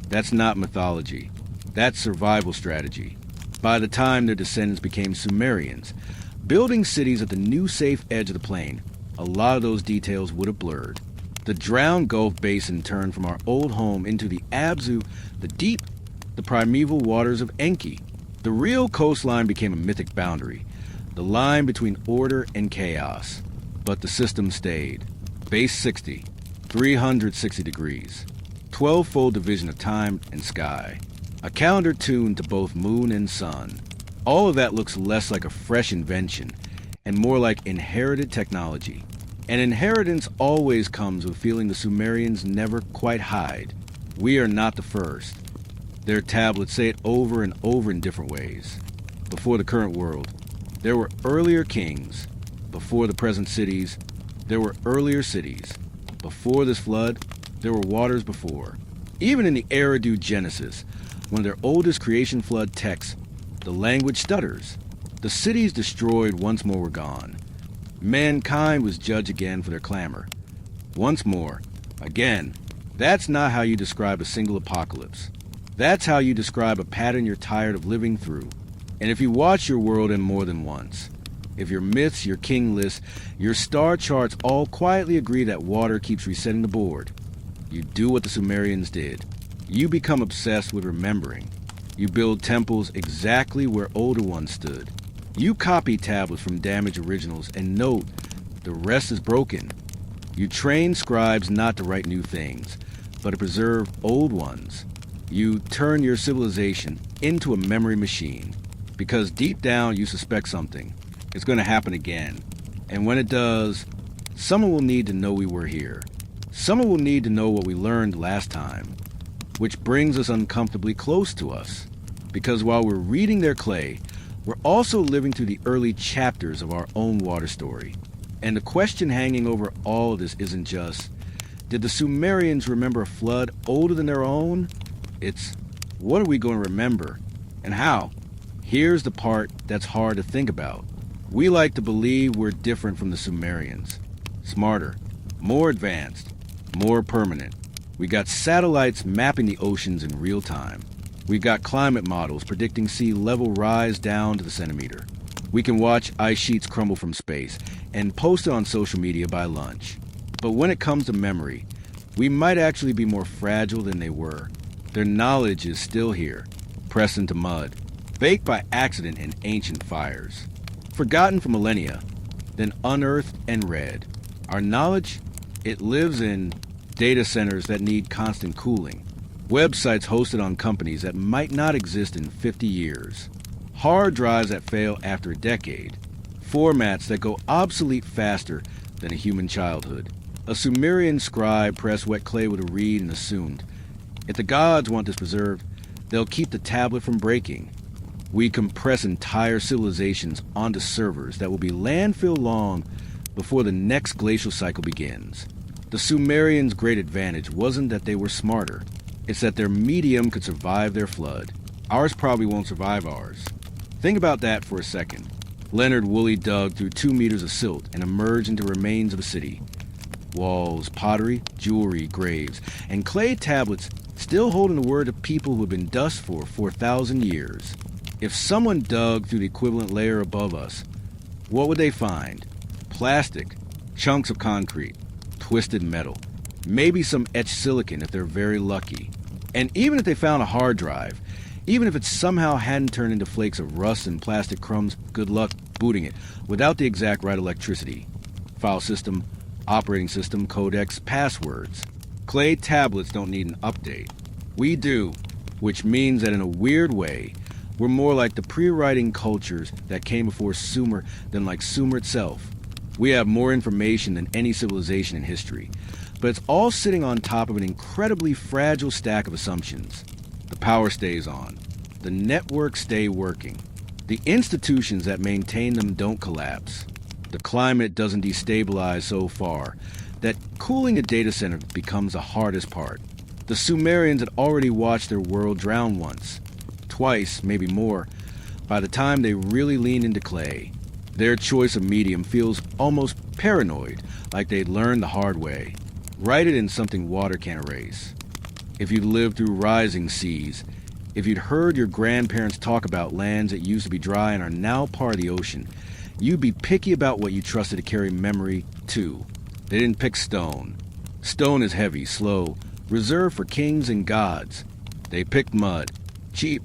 That's not mythology. That's survival strategy. By the time their descendants became Sumerians, building cities at the new safe edge of the plain, a lot of those details would have blurred. The drowned Gulf Basin turned from our old home into the Abzu, the deep, the primeval waters of Enki. The real coastline became a mythic boundary, the line between order and chaos. But the system stayed. Base 60, 360 degrees, 12-fold division of time and sky, a calendar tuned to both moon and sun. All of that looks less like a fresh invention and more like inherited technology. And inheritance always comes with feeling the Sumerians never quite hide. We are not the first. Their tablets say it over and over in different ways. Before the current world, there were earlier kings. Before the present cities, there were earlier cities. Before this flood, there were waters before. Even in the Eridu Genesis, one of their oldest creation flood texts, the language stutters. The cities destroyed once more were gone. Mankind was judged again for their clamor. Once more, again. That's not how you describe a single apocalypse. That's how you describe a pattern you're tired of living through. And if you watch your world end more than once, if your myths, your king lists, your star charts all quietly agree that water keeps resetting the board, you do what the Sumerians did. You become obsessed with remembering. You build temples exactly where older ones stood. You copy tablets from damaged originals and note the rest is broken. You train scribes not to write new things, but to preserve old ones. You turn your civilization into a memory machine, because deep down you suspect something. It's going to happen again. And when it does, someone will need to know we were here. Someone will need to know what we learned last time, which brings us uncomfortably close to us. Because while we're reading their clay, we're also living through the early chapters of our own water story. And the question hanging over all of this isn't just, did the Sumerians remember a flood older than their own? It's, what are we going to remember? And how? Here's the part that's hard to think about. We like to believe we're different from the Sumerians. Smarter, more advanced, more permanent. We got satellites mapping the oceans in real time. We've got climate models predicting sea level rise down to the centimeter. We can watch ice sheets crumble from space and post it on social media by lunch. But when it comes to memory, we might actually be more fragile than they were. Their knowledge is still here, pressed into mud, baked by accident in ancient fires. Forgotten for millennia, then unearthed and read. Our knowledge, it lives in data centers that need constant cooling, websites hosted on companies that might not exist in 50 years, hard drives that fail after a decade, formats that go obsolete faster than a human childhood. A Sumerian scribe pressed wet clay with a reed and assumed, if the gods want this preserved, they'll keep the tablet from breaking. We compress entire civilizations onto servers that will be landfill long before the next glacial cycle begins. The Sumerians' great advantage wasn't that they were smarter. It's that their medium could survive their flood. Ours probably won't survive ours. Think about that for a second. Leonard Woolley dug through 2 meters of silt and emerged into remains of a city. Walls, pottery, jewelry, graves, and clay tablets still holding the word of people who have been dust for 4,000 years. If someone dug through the equivalent layer above us, what would they find? Plastic, chunks of concrete, twisted metal, maybe some etched silicon if they're very lucky. And even if they found a hard drive, even if it somehow hadn't turned into flakes of rust and plastic crumbs, good luck booting it without the exact right electricity. File system, operating system, codecs, passwords. Clay tablets don't need an update. We do, which means that in a weird way, we're more like the pre-writing cultures that came before Sumer than like Sumer itself. We have more information than any civilization in history, but it's all sitting on top of an incredibly fragile stack of assumptions. The power stays on. The networks stay working. The institutions that maintain them don't collapse. The climate doesn't destabilize so far that cooling a data center becomes the hardest part. The Sumerians had already watched their world drown once. Twice, maybe more, by the time they really lean into clay. Their choice of medium feels almost paranoid, like they'd learned the hard way. Write it in something water can't erase. If you'd lived through rising seas, if you'd heard your grandparents talk about lands that used to be dry and are now part of the ocean, you'd be picky about what you trusted to carry memory, too. They didn't pick stone. Stone is heavy, slow, reserved for kings and gods. They picked mud. Cheap,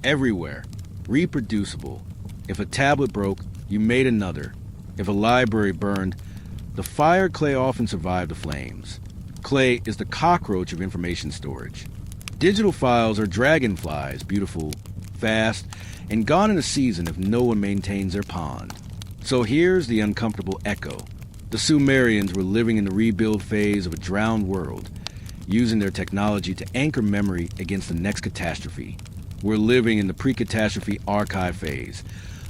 everywhere, reproducible. If a tablet broke, you made another. If a library burned, the fired clay often survived the flames. Clay is the cockroach of information storage. Digital files are dragonflies, beautiful, fast, and gone in a season if no one maintains their pond. So here's the uncomfortable echo. The Sumerians were living in the rebuild phase of a drowned world, using their technology to anchor memory against the next catastrophe. We're living in the pre-catastrophe archive phase,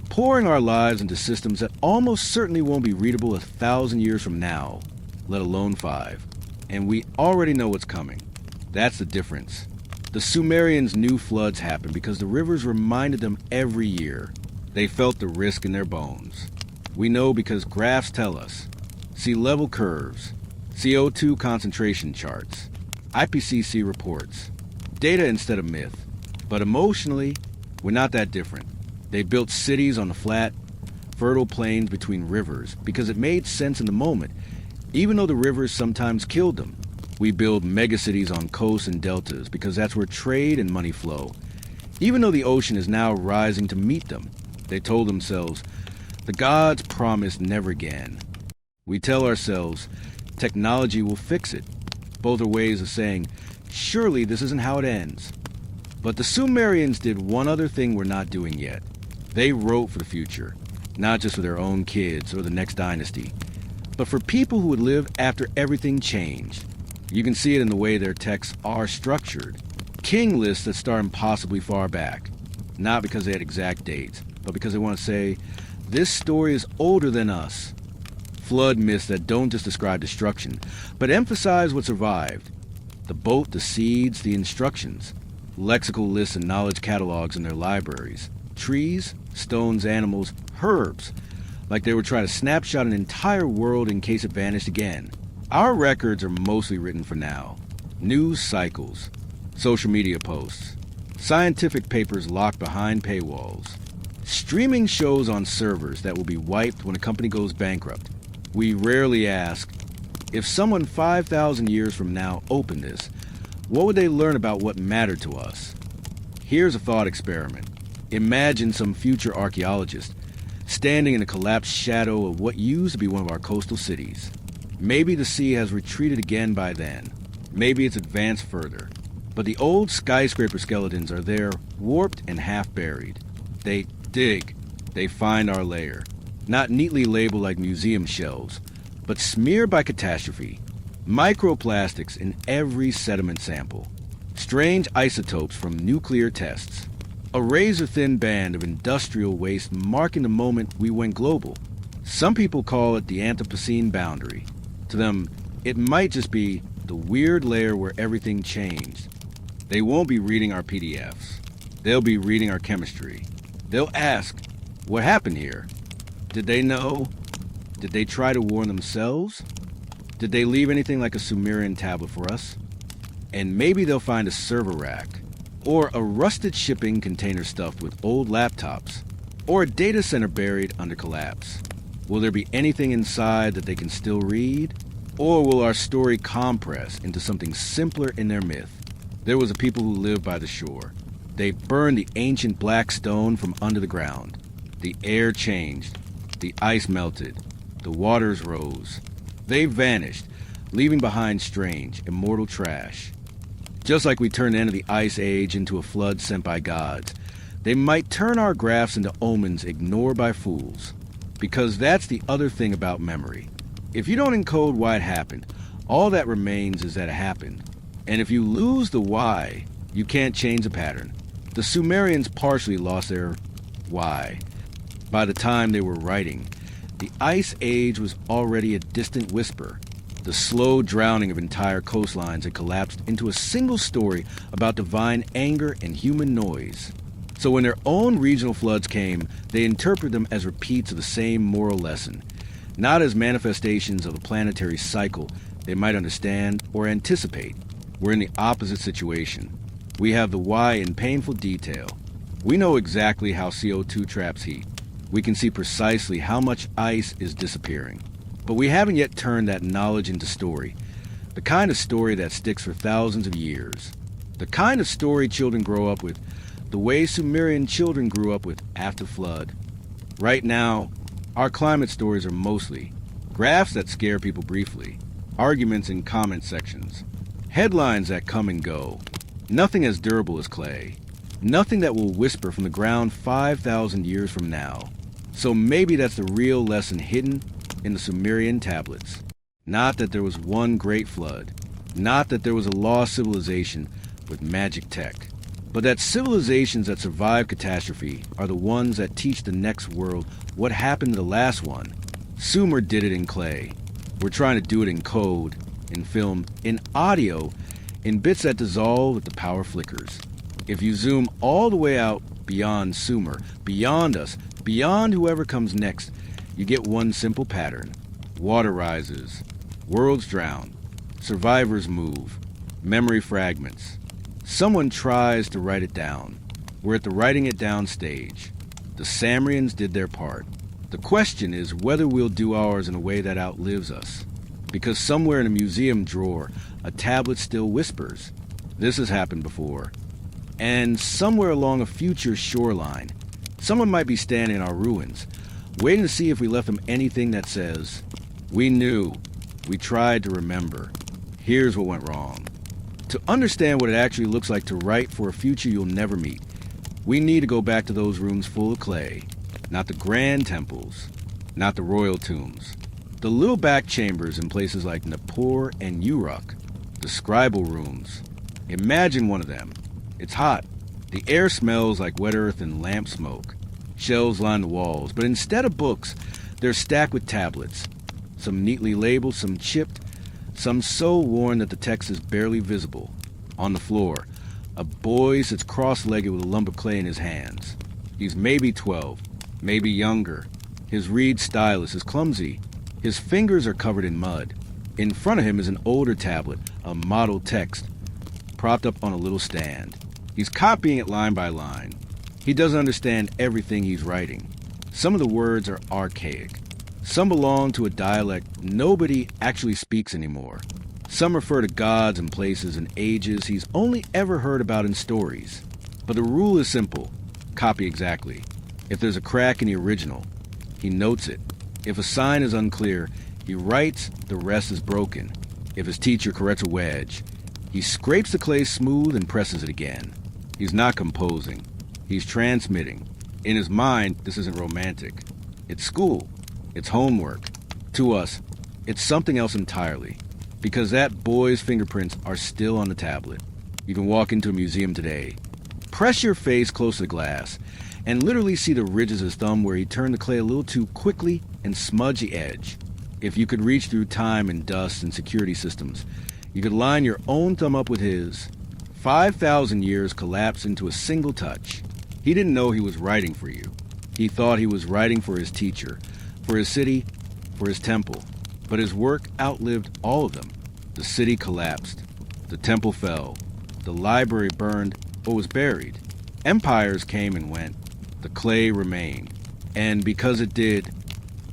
pouring our lives into systems that almost certainly won't be readable 1,000 years from now, let alone 5. And we already know what's coming. That's the difference. The Sumerians knew floods happened because the rivers reminded them every year. They felt the risk in their bones. We know because graphs tell us. Sea level curves, CO2 concentration charts, IPCC reports. Data instead of myth. But emotionally, we're not that different. They built cities on the flat, fertile plains between rivers because it made sense in the moment, even though the rivers sometimes killed them. We build megacities on coasts and deltas because that's where trade and money flow. Even though the ocean is now rising to meet them, they told themselves, the gods promised never again. We tell ourselves, technology will fix it. Both are ways of saying, surely this isn't how it ends. But the Sumerians did one other thing we're not doing yet. They wrote for the future, not just for their own kids or the next dynasty, but for people who would live after everything changed. You can see it in the way their texts are structured. King lists that start impossibly far back, not because they had exact dates, but because they want to say, this story is older than us. Flood myths that don't just describe destruction, but emphasize what survived. The boat, the seeds, the instructions. Lexical lists and knowledge catalogs in their libraries. Trees, stones, animals, herbs. Like they were trying to snapshot an entire world in case it vanished again. Our records are mostly written for now. News cycles. Social media posts. Scientific papers locked behind paywalls. Streaming shows on servers that will be wiped when a company goes bankrupt. We rarely ask, if someone 5,000 years from now opened this, what would they learn about what mattered to us? Here's a thought experiment. Imagine some future archaeologist standing in the collapsed shadow of what used to be one of our coastal cities. Maybe the sea has retreated again by then. Maybe it's advanced further. But the old skyscraper skeletons are there, warped and half buried. They dig. They find our lair. Not neatly labeled like museum shelves, but smeared by catastrophe. Microplastics in every sediment sample. Strange isotopes from nuclear tests. A razor-thin band of industrial waste marking the moment we went global. Some people call it the Anthropocene boundary. To them, it might just be the weird layer where everything changed. They won't be reading our PDFs. They'll be reading our chemistry. They'll ask, what happened here? Did they know? Did they try to warn themselves? Did they leave anything like a Sumerian tablet for us? And maybe they'll find a server rack, or a rusted shipping container stuffed with old laptops, or a data center buried under collapse. Will there be anything inside that they can still read? Or will our story compress into something simpler in their myth? There was a people who lived by the shore. They burned the ancient black stone from under the ground. The air changed. The ice melted. The waters rose. They vanished, leaving behind strange, immortal trash. Just like we turned the end of the Ice Age into a flood sent by gods, they might turn our graphs into omens ignored by fools. Because that's the other thing about memory. If you don't encode why it happened, all that remains is that it happened. And if you lose the why, you can't change the pattern. The Sumerians partially lost their why. By the time they were writing, the Ice Age was already a distant whisper. The slow drowning of entire coastlines had collapsed into a single story about divine anger and human noise. So when their own regional floods came, they interpreted them as repeats of the same moral lesson, not as manifestations of a planetary cycle they might understand or anticipate. We're in the opposite situation. We have the why in painful detail. We know exactly how CO2 traps heat. We can see precisely how much ice is disappearing. But we haven't yet turned that knowledge into story. The kind of story that sticks for thousands of years. The kind of story children grow up with, the way Sumerian children grew up with after flood. Right now, our climate stories are mostly graphs that scare people briefly, arguments in comment sections, headlines that come and go, nothing as durable as clay, nothing that will whisper from the ground 5,000 years from now. So maybe that's the real lesson hidden in the Sumerian tablets. Not that there was one great flood, not that there was a lost civilization with magic tech, but that civilizations that survive catastrophe are the ones that teach the next world what happened to the last one. Sumer did it in clay. We're trying to do it in code, in film, in audio, in bits that dissolve with the power flickers. If you zoom all the way out beyond Sumer, beyond us, beyond whoever comes next, you get one simple pattern. Water rises, worlds drown, survivors move, memory fragments. Someone tries to write it down. We're at the writing it down stage. The Samrians did their part. The question is whether we'll do ours in a way that outlives us. Because somewhere in a museum drawer, a tablet still whispers. This has happened before. And somewhere along a future shoreline, someone might be standing in our ruins, waiting to see if we left them anything that says, "We knew. We tried to remember. Here's what went wrong." To understand what it actually looks like to write for a future you'll never meet, we need to go back to those rooms full of clay. Not the grand temples, not the royal tombs. The little back chambers in places like Nippur and Uruk, the scribal rooms. Imagine one of them. It's hot. The air smells like wet earth and lamp smoke. Shelves line the walls, but instead of books, they're stacked with tablets. Some neatly labeled, some chipped, some so worn that the text is barely visible. On the floor, a boy sits cross-legged with a lump of clay in his hands. He's maybe 12, maybe younger. His reed stylus is clumsy. His fingers are covered in mud. In front of him is an older tablet, a model text, propped up on a little stand. He's copying it line by line. He doesn't understand everything he's writing. Some of the words are archaic. Some belong to a dialect nobody actually speaks anymore. Some refer to gods and places and ages he's only ever heard about in stories. But the rule is simple. Copy exactly. If there's a crack in the original, he notes it. If a sign is unclear, he writes the rest is broken. If his teacher corrects a wedge, he scrapes the clay smooth and presses it again. He's not composing. He's transmitting. In his mind, this isn't romantic. It's school. It's homework. To us, it's something else entirely. Because that boy's fingerprints are still on the tablet. You can walk into a museum today, press your face close to the glass, and literally see the ridges of his thumb where he turned the clay a little too quickly and smudged the edge. If you could reach through time and dust and security systems, you could line your own thumb up with his. 5,000 years collapsed into a single touch. He didn't know he was writing for you. He thought he was writing for his teacher, for his city, for his temple. But his work outlived all of them. The city collapsed. The temple fell. The library burned or was buried. Empires came and went. The clay remained. And because it did,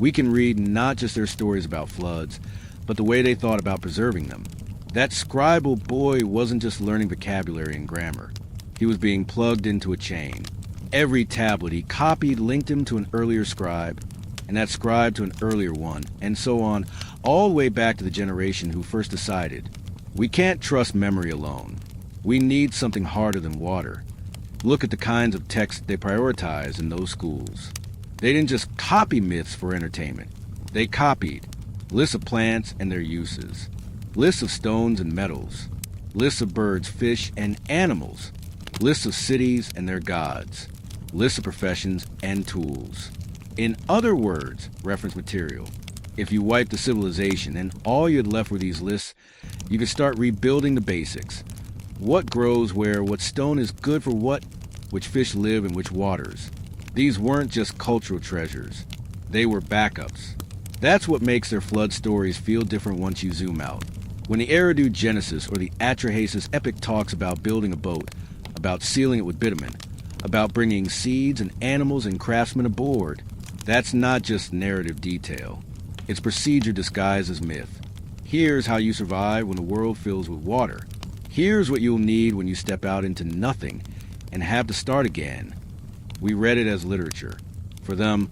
we can read not just their stories about floods, but the way they thought about preserving them. That scribal boy wasn't just learning vocabulary and grammar. He was being plugged into a chain. Every tablet he copied linked him to an earlier scribe, and that scribe to an earlier one, and so on, all the way back to the generation who first decided, we can't trust memory alone. We need something harder than water. Look at the kinds of texts they prioritized in those schools. They didn't just copy myths for entertainment. They copied lists of plants and their uses, lists of stones and metals, lists of birds, fish, and animals, lists of cities and their gods, lists of professions and tools. In other words, reference material. If you wiped the civilization and all you had left were these lists, you could start rebuilding the basics. What grows where, what stone is good for what, which fish live in which waters. These weren't just cultural treasures. They were backups. That's what makes their flood stories feel different once you zoom out. When the Eridu Genesis or the Atrahasis epic talks about building a boat, about sealing it with bitumen, about bringing seeds and animals and craftsmen aboard, That's not just narrative detail. It's procedure disguised as myth. Here's how you survive when the world fills with water. Here's what you'll need when you step out into nothing and have to start again. We read it as literature. For them,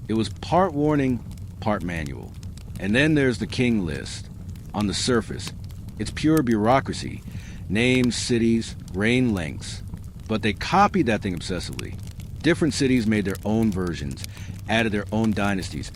it was part warning, part manual. And then there's the king list. On the surface, it's pure bureaucracy. Names, cities, reign lengths. But they copied that thing obsessively. Different cities made their own versions, added their own dynasties,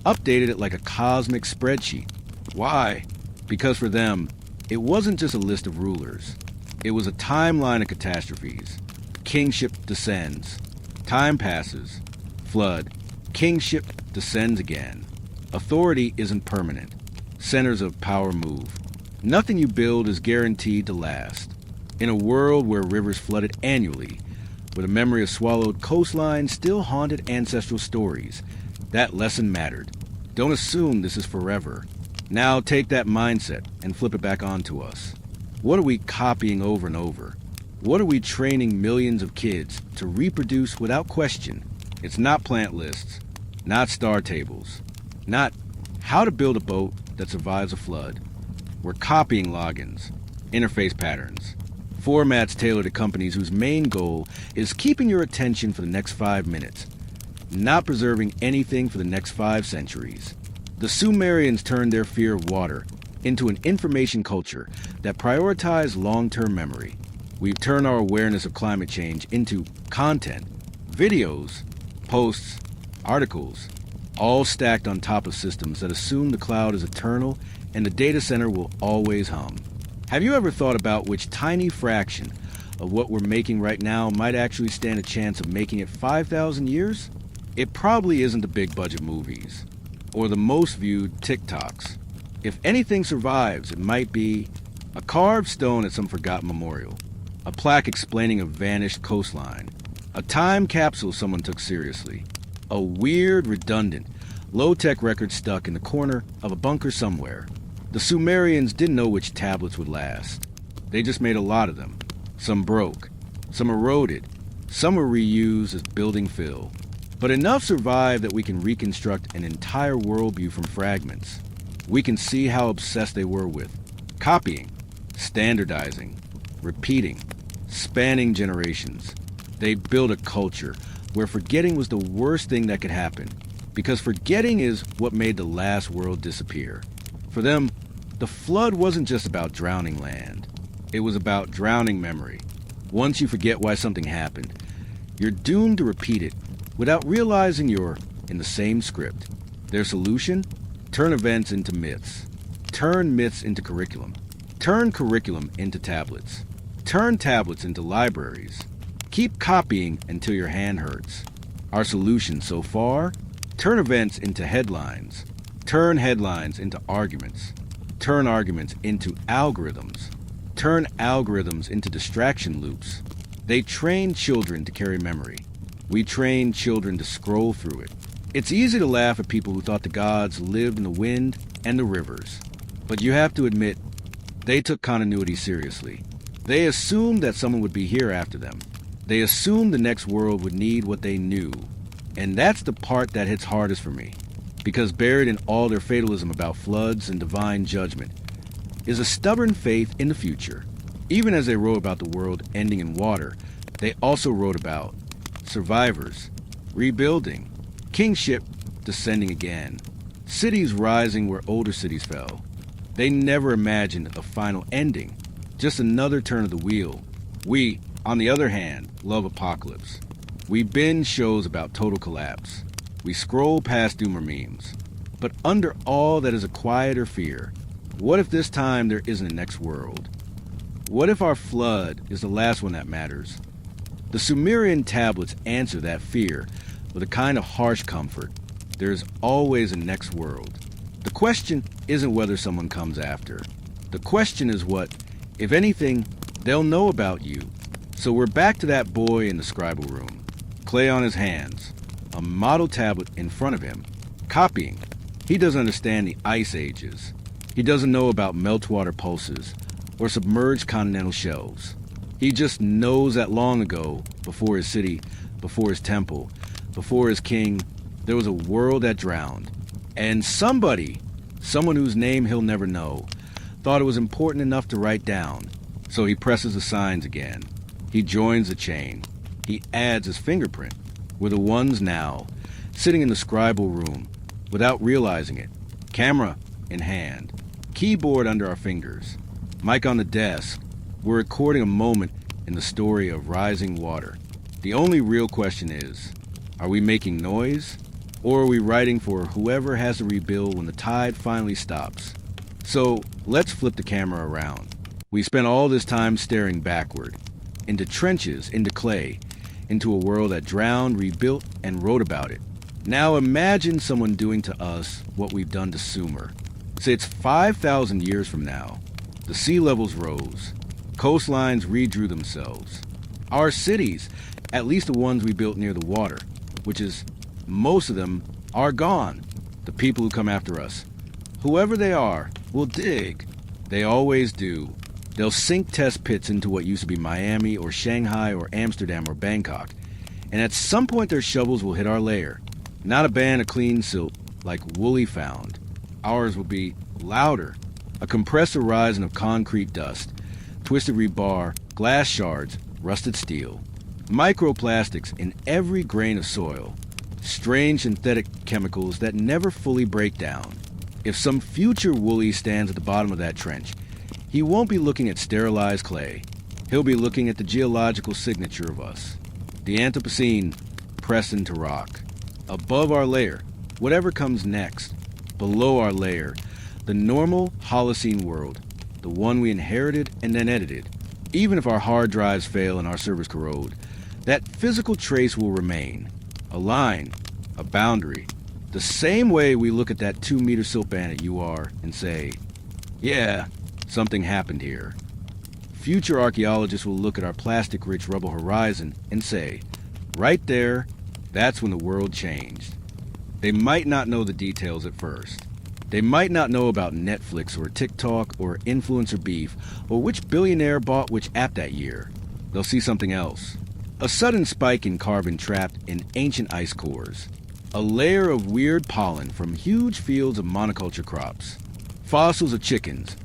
updated it like a cosmic spreadsheet. Why? Because for them, it wasn't just a list of rulers. It was a timeline of catastrophes. Kingship descends. Time passes. Flood. Kingship descends again. Authority isn't permanent. Centers of power move. Nothing you build is guaranteed to last. In a world where rivers flooded annually, where the memory of swallowed coastlines still haunted ancestral stories, that lesson mattered. Don't assume this is forever. Now take that mindset and flip it back onto us. What are we copying over and over? What are we training millions of kids to reproduce without question? It's not plant lists, not star tables, not how to build a boat that survives a flood. We're copying logins, interface patterns, formats tailored to companies whose main goal is keeping your attention for the next 5 minutes, not preserving anything for the next 5 centuries. The Sumerians turned their fear of water into an information culture that prioritized long-term memory. We've turned our awareness of climate change into content, videos, posts, articles, all stacked on top of systems that assume the cloud is eternal and the data center will always hum. Have you ever thought about which tiny fraction of what we're making right now might actually stand a chance of making it 5,000 years? It probably isn't the big budget movies or the most viewed TikToks. If anything survives, it might be a carved stone at some forgotten memorial, a plaque explaining a vanished coastline, a time capsule someone took seriously, a weird, redundant, low-tech record stuck in the corner of a bunker somewhere. The Sumerians didn't know which tablets would last. They just made a lot of them. Some broke, some eroded, some were reused as building fill. But enough survived that we can reconstruct an entire worldview from fragments. We can see how obsessed they were with copying, standardizing, repeating, spanning generations. They built a culture where forgetting was the worst thing that could happen, because forgetting is what made the last world disappear. For them, the flood wasn't just about drowning land. It was about drowning memory. Once you forget why something happened, you're doomed to repeat it without realizing you're in the same script. Their solution? Turn events into myths. Turn myths into curriculum. Turn curriculum into tablets. Turn tablets into libraries. Keep copying until your hand hurts. Our solution so far? Turn events into headlines. Turn headlines into arguments. Turn arguments into algorithms. Turn algorithms into distraction loops. They train children to carry memory. We train children to scroll through it. It's easy to laugh at people who thought the gods lived in the wind and the rivers. But you have to admit, they took continuity seriously. They assumed that someone would be here after them. They assumed the next world would need what they knew. And that's the part that hits hardest for me. Because buried in all their fatalism about floods and divine judgment is a stubborn faith in the future. Even as they wrote about the world ending in water, they also wrote about survivors, rebuilding, kingship descending again, cities rising where older cities fell. They never imagined a final ending, just another turn of the wheel. We, on the other hand, love apocalypse. We binge shows about total collapse. We scroll past doomer memes. But under all that is a quieter fear. What if this time there isn't a next world? What if our flood is the last one that matters? The Sumerian tablets answer that fear with a kind of harsh comfort. There is always a next world. The question isn't whether someone comes after. The question is what, if anything, they'll know about you. So we're back to that boy in the scribal room. Clay on his hands, a model tablet in front of him, copying. He doesn't understand the ice ages. He doesn't know about meltwater pulses or submerged continental shelves. He just knows that long ago, before his city, before his temple, before his king, there was a world that drowned. And somebody, someone whose name he'll never know, thought it was important enough to write down. So he presses the signs again. He joins the chain. He adds his fingerprint. We're the ones now, sitting in the scribal room, without realizing it. Camera in hand. Keyboard under our fingers. Mic on the desk. We're recording a moment in the story of rising water. The only real question is, are we making noise? Or are we writing for whoever has to rebuild when the tide finally stops? So let's flip the camera around. We spent all this time staring backward, into trenches, into clay, into a world that drowned, rebuilt, and wrote about it. Now imagine someone doing to us what we've done to Sumer. Say it's 5,000 years from now. The sea levels rose. Coastlines redrew themselves. Our cities, at least the ones we built near the water, which is most of them, are gone. The people who come after us, whoever they are, will dig. They always do. They'll sink test pits into what used to be Miami or Shanghai or Amsterdam or Bangkok. And at some point their shovels will hit our lair. Not a band of clean silt like Wooly found. Ours will be louder. A compressed horizon of concrete dust, twisted rebar, glass shards, rusted steel. Microplastics in every grain of soil. Strange synthetic chemicals that never fully break down. If some future Wooly stands at the bottom of that trench, he won't be looking at sterilized clay. He'll be looking at the geological signature of us. The Anthropocene pressed into rock. Above our layer, whatever comes next. Below our layer, the normal Holocene world, the one we inherited and then edited. Even if our hard drives fail and our servers corrode, that physical trace will remain. A line, a boundary. The same way we look at that 2-meter silt band at UR and say, yeah, something happened here. Future archaeologists will look at our plastic-rich rubble horizon and say, right there, that's when the world changed. They might not know the details at first. They might not know about Netflix or TikTok or influencer beef or which billionaire bought which app that year. They'll see something else. A sudden spike in carbon trapped in ancient ice cores. A layer of weird pollen from huge fields of monoculture crops. Fossils of chickens,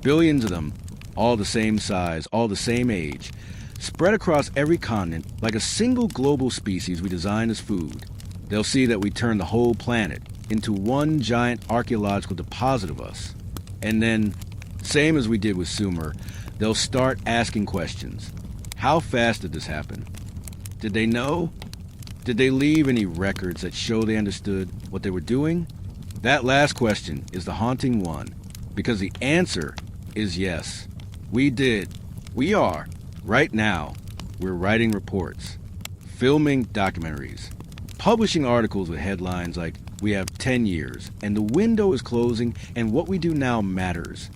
billions of them, all the same size, all the same age, spread across every continent like a single global species we designed as food. They'll see that we turned the whole planet into one giant archaeological deposit of us. And then, same as we did with Sumer, they'll start asking questions. How fast did this happen? Did they know? Did they leave any records that show they understood what they were doing? That last question is the haunting one, because the answer is yes. We did. We are. Right now, we're writing reports, filming documentaries, publishing articles with headlines like, we have 10 years, and the window is closing, and what we do now matters.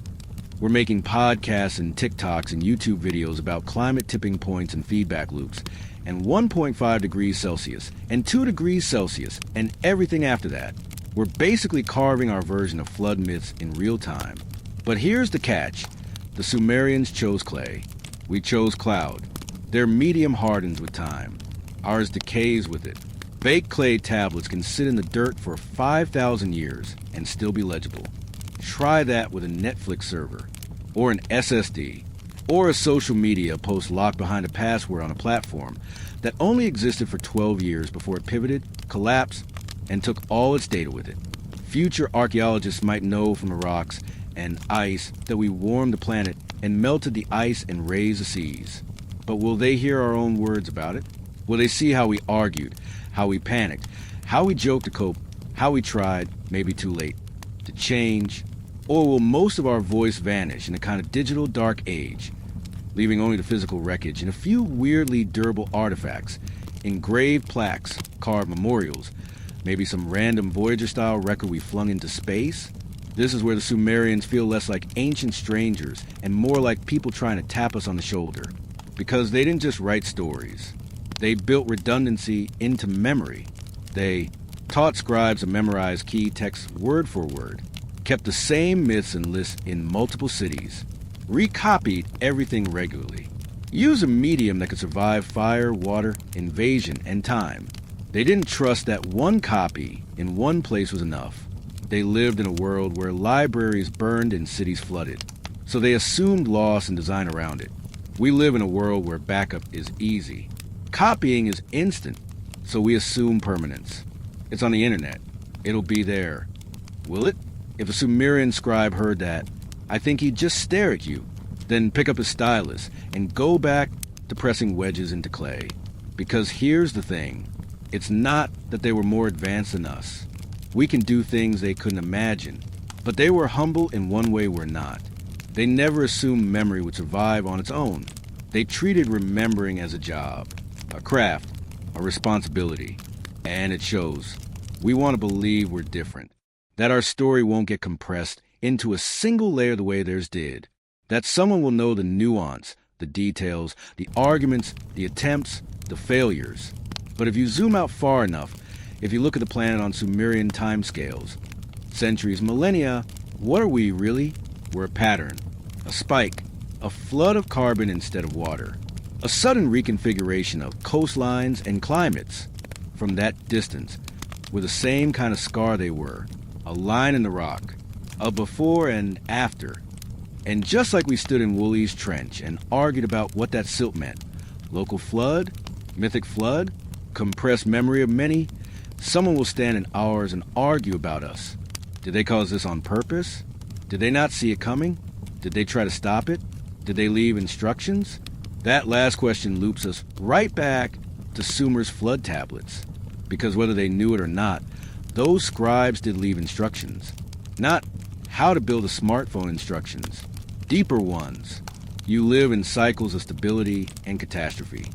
We're making podcasts and TikToks and YouTube videos about climate tipping points and feedback loops, and 1.5 degrees Celsius, and 2 degrees Celsius, and everything after that. We're basically carving our version of flood myths in real time. But here's the catch. The Sumerians chose clay. We chose cloud. Their medium hardens with time. Ours decays with it. Baked clay tablets can sit in the dirt for 5,000 years and still be legible. Try that with a Netflix server, or an SSD, or a social media post locked behind a password on a platform that only existed for 12 years before it pivoted, collapsed, and took all its data with it. Future archaeologists might know from the rocks and ice that we warmed the planet and melted the ice and raised the seas. But will they hear our own words about it? Will they see how we argued, how we panicked, how we joked to cope, how we tried, maybe too late, to change? Or will most of our voice vanish in a kind of digital dark age, leaving only the physical wreckage and a few weirdly durable artifacts, engraved plaques, carved memorials, maybe some random Voyager-style record we flung into space? This is where the Sumerians feel less like ancient strangers and more like people trying to tap us on the shoulder. Because they didn't just write stories. They built redundancy into memory. They taught scribes to memorize key texts word for word, kept the same myths and lists in multiple cities, recopied everything regularly, used a medium that could survive fire, water, invasion, and time. They didn't trust that one copy in one place was enough. They lived in a world where libraries burned and cities flooded, so they assumed loss and design around it. We live in a world where backup is easy. Copying is instant, so we assume permanence. It's on the internet. It'll be there. Will it? If a Sumerian scribe heard that, I think he'd just stare at you, then pick up his stylus and go back to pressing wedges into clay. Because here's the thing. It's not that they were more advanced than us. We can do things they couldn't imagine, but they were humble in one way we're not. They never assumed memory would survive on its own. They treated remembering as a job, a craft, a responsibility. And it shows. We want to believe we're different, that our story won't get compressed into a single layer the way theirs did, that someone will know the nuance, the details, the arguments, the attempts, the failures. But if you zoom out far enough, if you look at the planet on Sumerian timescales, centuries, millennia, what are we really? We're a pattern, a spike, a flood of carbon instead of water, a sudden reconfiguration of coastlines and climates. From that distance, with the same kind of scar they were, a line in the rock, a before and after. And just like we stood in Wooley's Trench and argued about what that silt meant, local flood, mythic flood, compressed memory of many, someone will stand in hours and argue about us. Did they cause this on purpose? Did they not see it coming? Did they try to stop it? Did they leave instructions? That last question loops us right back to Sumer's flood tablets. Because whether they knew it or not, those scribes did leave instructions. Not how to build a smartphone instructions. Deeper ones. You live in cycles of stability and catastrophe.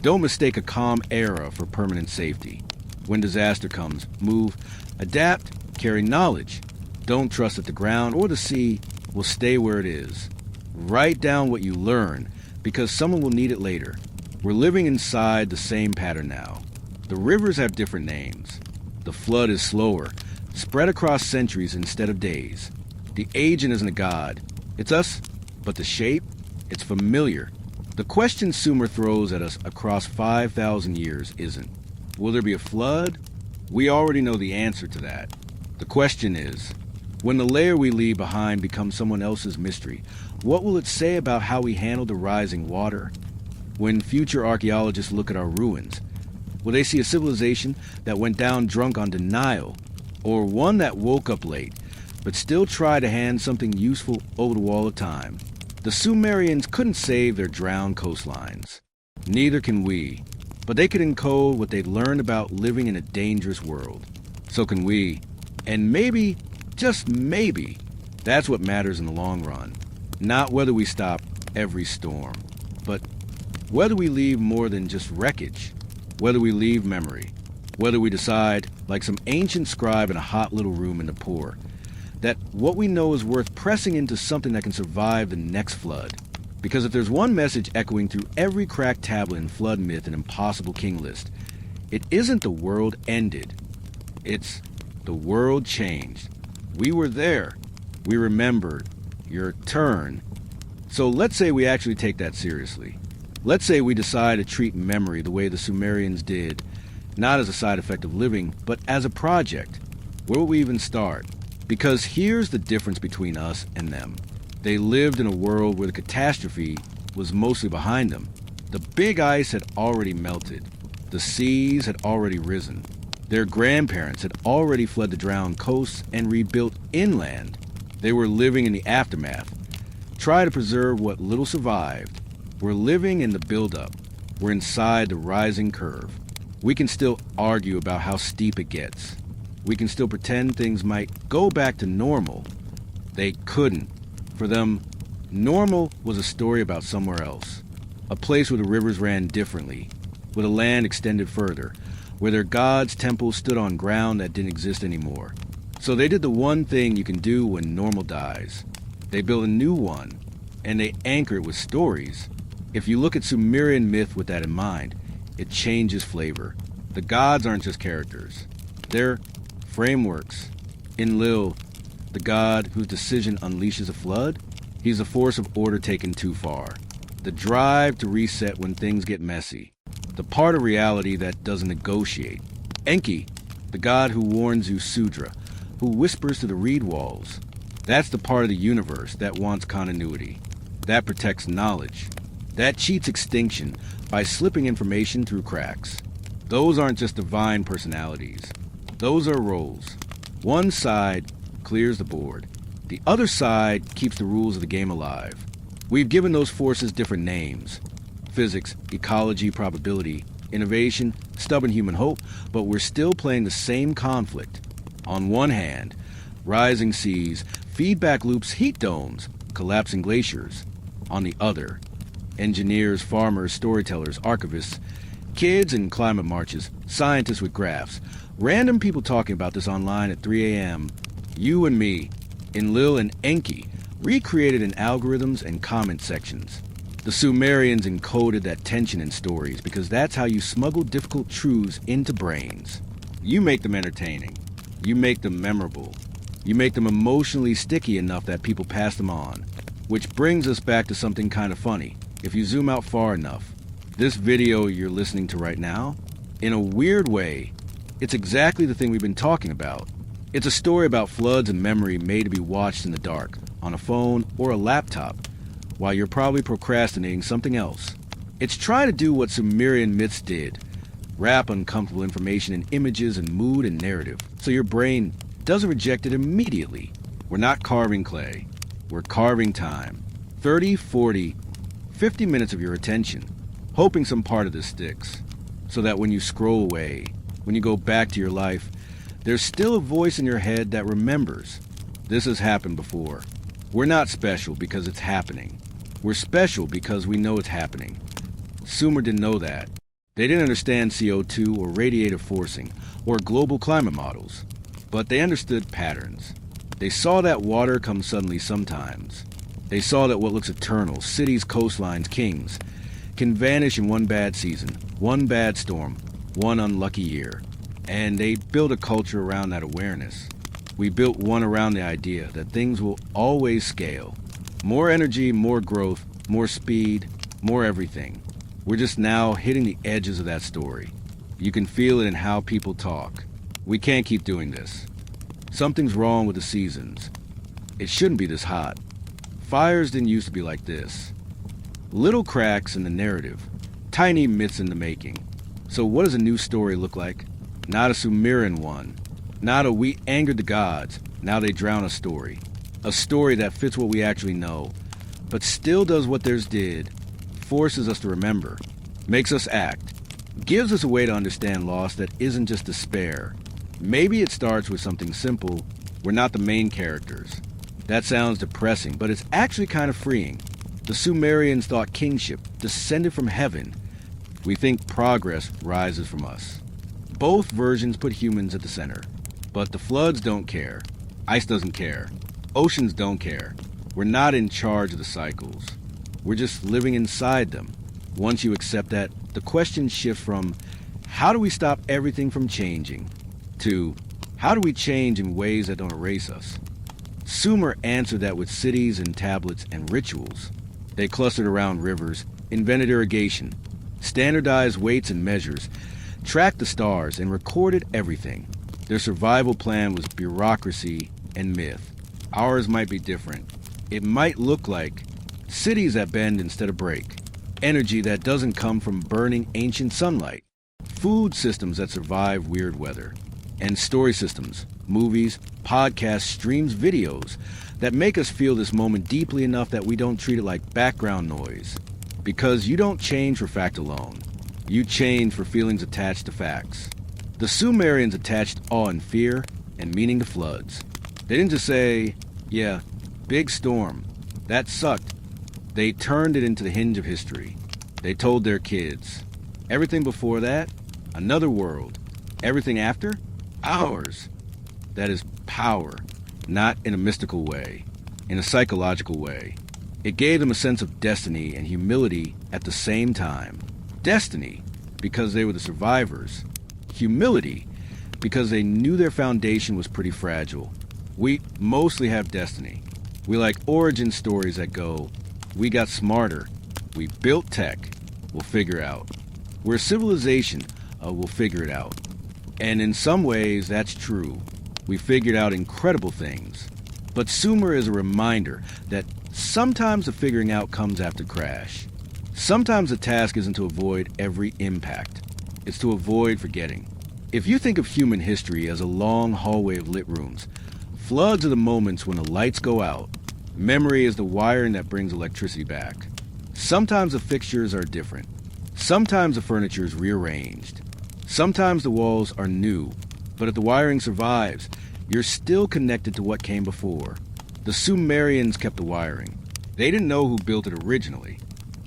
Don't mistake a calm era for permanent safety. When disaster comes, move, adapt, carry knowledge. Don't trust that the ground or the sea will stay where it is. Write down what you learn, because someone will need it later. We're living inside the same pattern now. The rivers have different names. The flood is slower, spread across centuries instead of days. The agent isn't a god. It's us, but the shape, it's familiar. The question Sumer throws at us across 5,000 years isn't, will there be a flood? We already know the answer to that. The question is, when the layer we leave behind becomes someone else's mystery, what will it say about how we handled the rising water? When future archaeologists look at our ruins, will they see a civilization that went down drunk on denial, or one that woke up late, but still tried to hand something useful over the wall of time? The Sumerians couldn't save their drowned coastlines. Neither can we, but they could encode what they'd learned about living in a dangerous world. So can we, and maybe, just maybe, that's what matters in the long run. Not whether we stop every storm, but whether we leave more than just wreckage. Whether we leave memory, whether we decide, like some ancient scribe in a hot little room in the poor, that what we know is worth pressing into something that can survive the next flood. Because if there's one message echoing through every cracked tablet in flood myth and impossible king list, it isn't the world ended. It's the world changed. We were there. We remembered. Your turn. So let's say we actually take that seriously. Let's say we decide to treat memory the way the Sumerians did, not as a side effect of living, but as a project. Where would we even start? Because here's the difference between us and them. They lived in a world where the catastrophe was mostly behind them. The big ice had already melted. The seas had already risen. Their grandparents had already fled the drowned coasts and rebuilt inland. They were living in the aftermath. Try to preserve what little survived. We're living in the buildup. We're inside the rising curve. We can still argue about how steep it gets. We can still pretend things might go back to normal. They couldn't. For them, normal was a story about somewhere else. A place where the rivers ran differently, where the land extended further, where their gods' temples stood on ground that didn't exist anymore. So they did the one thing you can do when normal dies. They built a new one, and they anchor it with stories. If you look at Sumerian myth with that in mind, it changes flavor. The gods aren't just characters. They're frameworks. Enlil, the god whose decision unleashes a flood, he's a force of order taken too far. The drive to reset when things get messy. The part of reality that doesn't negotiate. Enki, the god who warns Usudra, who whispers to the reed walls. That's the part of the universe that wants continuity, that protects knowledge, that cheats extinction by slipping information through cracks. Those aren't just divine personalities. Those are roles. One side clears the board. The other side keeps the rules of the game alive. We've given those forces different names. Physics, ecology, probability, innovation, stubborn human hope, but we're still playing the same conflict. On one hand, rising seas, feedback loops, heat domes, collapsing glaciers. On the other, engineers, farmers, storytellers, archivists, kids in climate marches, scientists with graphs, random people talking about this online at 3 a.m. You and me, Enlil and Enki, recreated in algorithms and comment sections. The Sumerians encoded that tension in stories because that's how you smuggle difficult truths into brains. You make them entertaining. You make them memorable. You make them emotionally sticky enough that people pass them on. Which brings us back to something kind of funny. If you zoom out far enough, this video you're listening to right now, in a weird way, it's exactly the thing we've been talking about. It's a story about floods and memory made to be watched in the dark, on a phone or a laptop, while you're probably procrastinating something else. It's trying to do what Sumerian myths did, wrap uncomfortable information in images and mood and narrative, so your brain doesn't reject it immediately. We're not carving clay. We're carving time. 30, 40, 50 minutes of your attention, hoping some part of this sticks, so that when you scroll away, when you go back to your life, there's still a voice in your head that remembers. This has happened before. We're not special because it's happening. We're special because we know it's happening. Sumer didn't know that. They didn't understand CO2 or radiative forcing or global climate models, but they understood patterns. They saw that water comes suddenly sometimes. They saw that what looks eternal, cities, coastlines, kings, can vanish in one bad season, one bad storm, one unlucky year. And they built a culture around that awareness. We built one around the idea that things will always scale. More energy, more growth, more speed, more everything. We're just now hitting the edges of that story. You can feel it in how people talk. We can't keep doing this. Something's wrong with the seasons. It shouldn't be this hot. Fires didn't used to be like this. Little cracks in the narrative. Tiny myths in the making. So what does a new story look like? Not a Sumerian one. Not a we angered the gods, now they drown a story. A story that fits what we actually know, but still does what theirs did. Forces us to remember. Makes us act. Gives us a way to understand loss that isn't just despair. Maybe it starts with something simple. We're not the main characters. That sounds depressing, but it's actually kind of freeing. The Sumerians thought kingship descended from heaven. We think progress rises from us. Both versions put humans at the center. But the floods don't care. Ice doesn't care. Oceans don't care. We're not in charge of the cycles. We're just living inside them. Once you accept that, the questions shift from, how do we stop everything from changing? To, how do we change in ways that don't erase us? Sumer answered that with cities and tablets and rituals. They clustered around rivers, invented irrigation, standardized weights and measures, tracked the stars, and recorded everything. Their survival plan was bureaucracy and myth. Ours might be different. It might look like cities that bend instead of break, energy that doesn't come from burning ancient sunlight, food systems that survive weird weather, and story systems, movies, podcasts, streams, videos that make us feel this moment deeply enough that we don't treat it like background noise. Because you don't change for fact alone. You change for feelings attached to facts. The Sumerians attached awe and fear and meaning to floods. They didn't just say, yeah, big storm. That sucked. They turned it into the hinge of history. They told their kids. Everything before that, another world. Everything after, ours. That is power, not in a mystical way, in a psychological way. It gave them a sense of destiny and humility at the same time. Destiny, because they were the survivors. Humility, because they knew their foundation was pretty fragile. We mostly have destiny. We like origin stories that go, we got smarter, we built tech, we'll figure out. We're a civilization, we'll figure it out. And in some ways, that's true. We figured out incredible things. But Sumer is a reminder that sometimes the figuring out comes after crash. Sometimes the task isn't to avoid every impact. It's to avoid forgetting. If you think of human history as a long hallway of lit rooms, floods are the moments when the lights go out. Memory is the wiring that brings electricity back. Sometimes the fixtures are different. Sometimes the furniture is rearranged. Sometimes the walls are new. But if the wiring survives, you're still connected to what came before. The Sumerians kept the wiring. They didn't know who built it originally.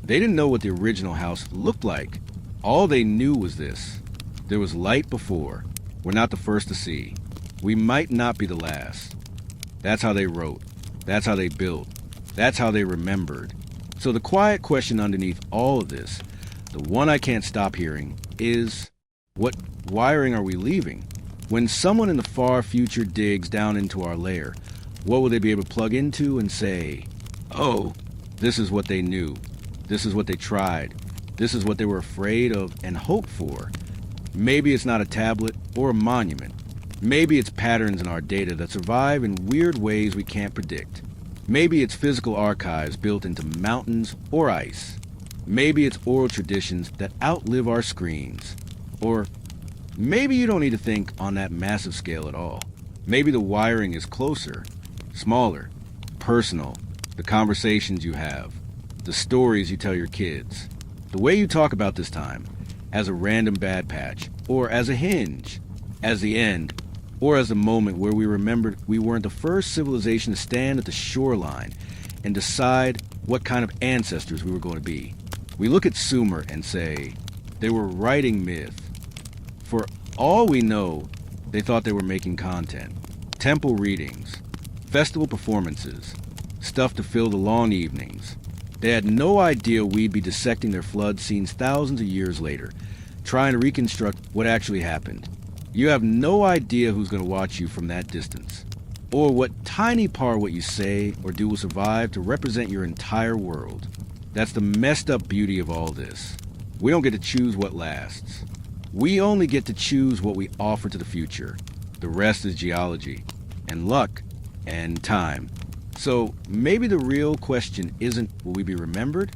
They didn't know what the original house looked like. All they knew was this: there was light before. We're not the first to see. We might not be the last. That's how they wrote. That's how they built. That's how they remembered. So the quiet question underneath all of this, the one I can't stop hearing, is what wiring are we leaving? When someone in the far future digs down into our lair, what will they be able to plug into and say, oh, this is what they knew. This is what they tried. This is what they were afraid of and hoped for. Maybe it's not a tablet or a monument. Maybe it's patterns in our data that survive in weird ways we can't predict. Maybe it's physical archives built into mountains or ice. Maybe it's oral traditions that outlive our screens. Or maybe you don't need to think on that massive scale at all. Maybe the wiring is closer, smaller, personal, the conversations you have, the stories you tell your kids, the way you talk about this time, as a random bad patch, or as a hinge, as the end, or as the moment where we remembered we weren't the first civilization to stand at the shoreline and decide what kind of ancestors we were going to be. We look at Sumer and say, they were writing myth. For all we know, they thought they were making content. Temple readings, festival performances, stuff to fill the long evenings. They had no idea we'd be dissecting their flood scenes thousands of years later, trying to reconstruct what actually happened. You have no idea who's going to watch you from that distance, or what tiny part of what you say or do will survive to represent your entire world. That's the messed up beauty of all this. We don't get to choose what lasts. We only get to choose what we offer to the future. The rest is geology, and luck, and time. So maybe the real question isn't will we be remembered?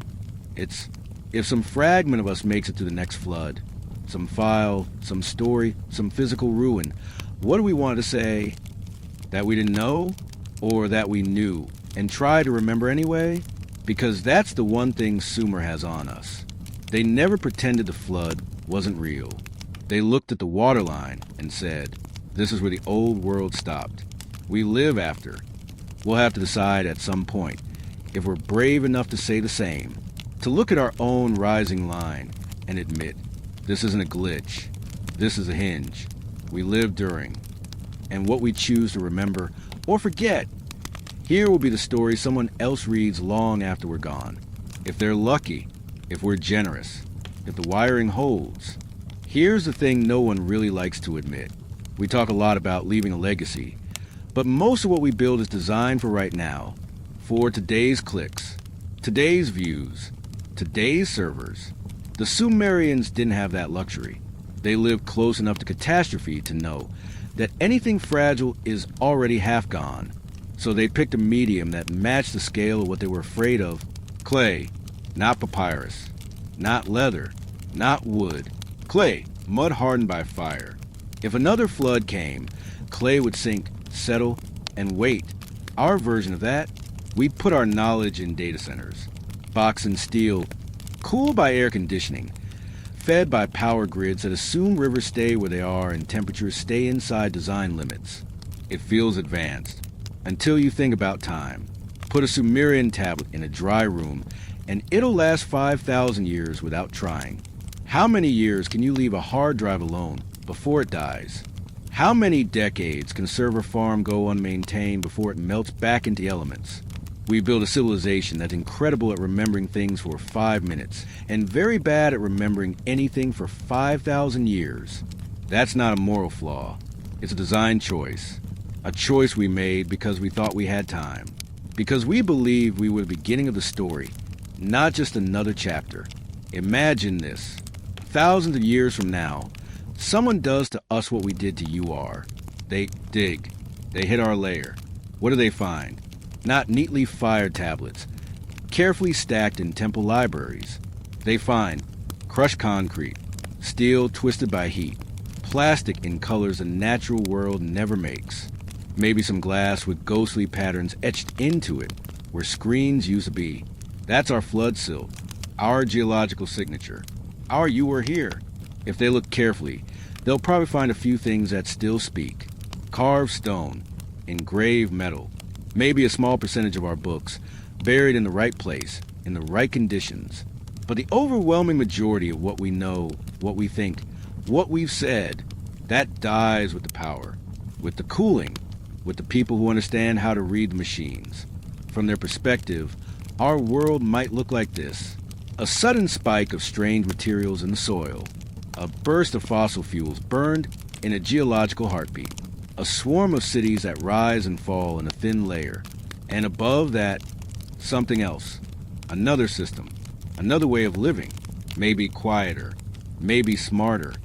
It's if some fragment of us makes it to the next flood, some file, some story, some physical ruin, what do we want to say? That we didn't know? Or that we knew and try to remember anyway? Because that's the one thing Sumer has on us. They never pretended the flood wasn't real. They looked at the waterline and said, this is where the old world stopped. We live after. We'll have to decide at some point if we're brave enough to say the same, to look at our own rising line and admit, this isn't a glitch. This is a hinge. We live during. And what we choose to remember or forget. Here will be the story someone else reads long after we're gone. If they're lucky, if we're generous, if the wiring holds. Here's the thing no one really likes to admit. We talk a lot about leaving a legacy, but most of what we build is designed for right now, for today's clicks, today's views, today's servers. The Sumerians didn't have that luxury. They lived close enough to catastrophe to know that anything fragile is already half gone. So they picked a medium that matched the scale of what they were afraid of. Clay, not papyrus, not leather, not wood. Clay, mud hardened by fire. If another flood came, clay would sink, settle, and wait. Our version of that, we'd put our knowledge in data centers. Box and steel, cooled by air conditioning, fed by power grids that assume rivers stay where they are and temperatures stay inside design limits. It feels advanced. Until you think about time. Put a Sumerian tablet in a dry room, and it'll last 5,000 years without trying. How many years can you leave a hard drive alone before it dies? How many decades can server farm go unmaintained before it melts back into elements? We build a civilization that's incredible at remembering things for 5 minutes, and very bad at remembering anything for 5,000 years. That's not a moral flaw. It's a design choice. A choice we made because we thought we had time. Because we believed we were the beginning of the story, not just another chapter. Imagine this. Thousands of years from now, Someone does to us what we did to UR. They dig. They hit our layer. What do they find? Not neatly fired tablets, carefully stacked in temple libraries. They find crushed concrete, steel twisted by heat, plastic in colors a natural world never makes. Maybe some glass with ghostly patterns etched into it, where screens used to be. That's our flood silt, our geological signature, our "you were here." If they look carefully, they'll probably find a few things that still speak. Carved stone, engraved metal, maybe a small percentage of our books, buried in the right place, in the right conditions. But the overwhelming majority of what we know, what we think, what we've said, that dies with the power, with the cooling, with the people who understand how to read the machines. From their perspective, our world might look like this: a sudden spike of strange materials in the soil, a burst of fossil fuels burned in a geological heartbeat, a swarm of cities that rise and fall in a thin layer, and above that, something else, another system, another way of living, maybe quieter, maybe smarter,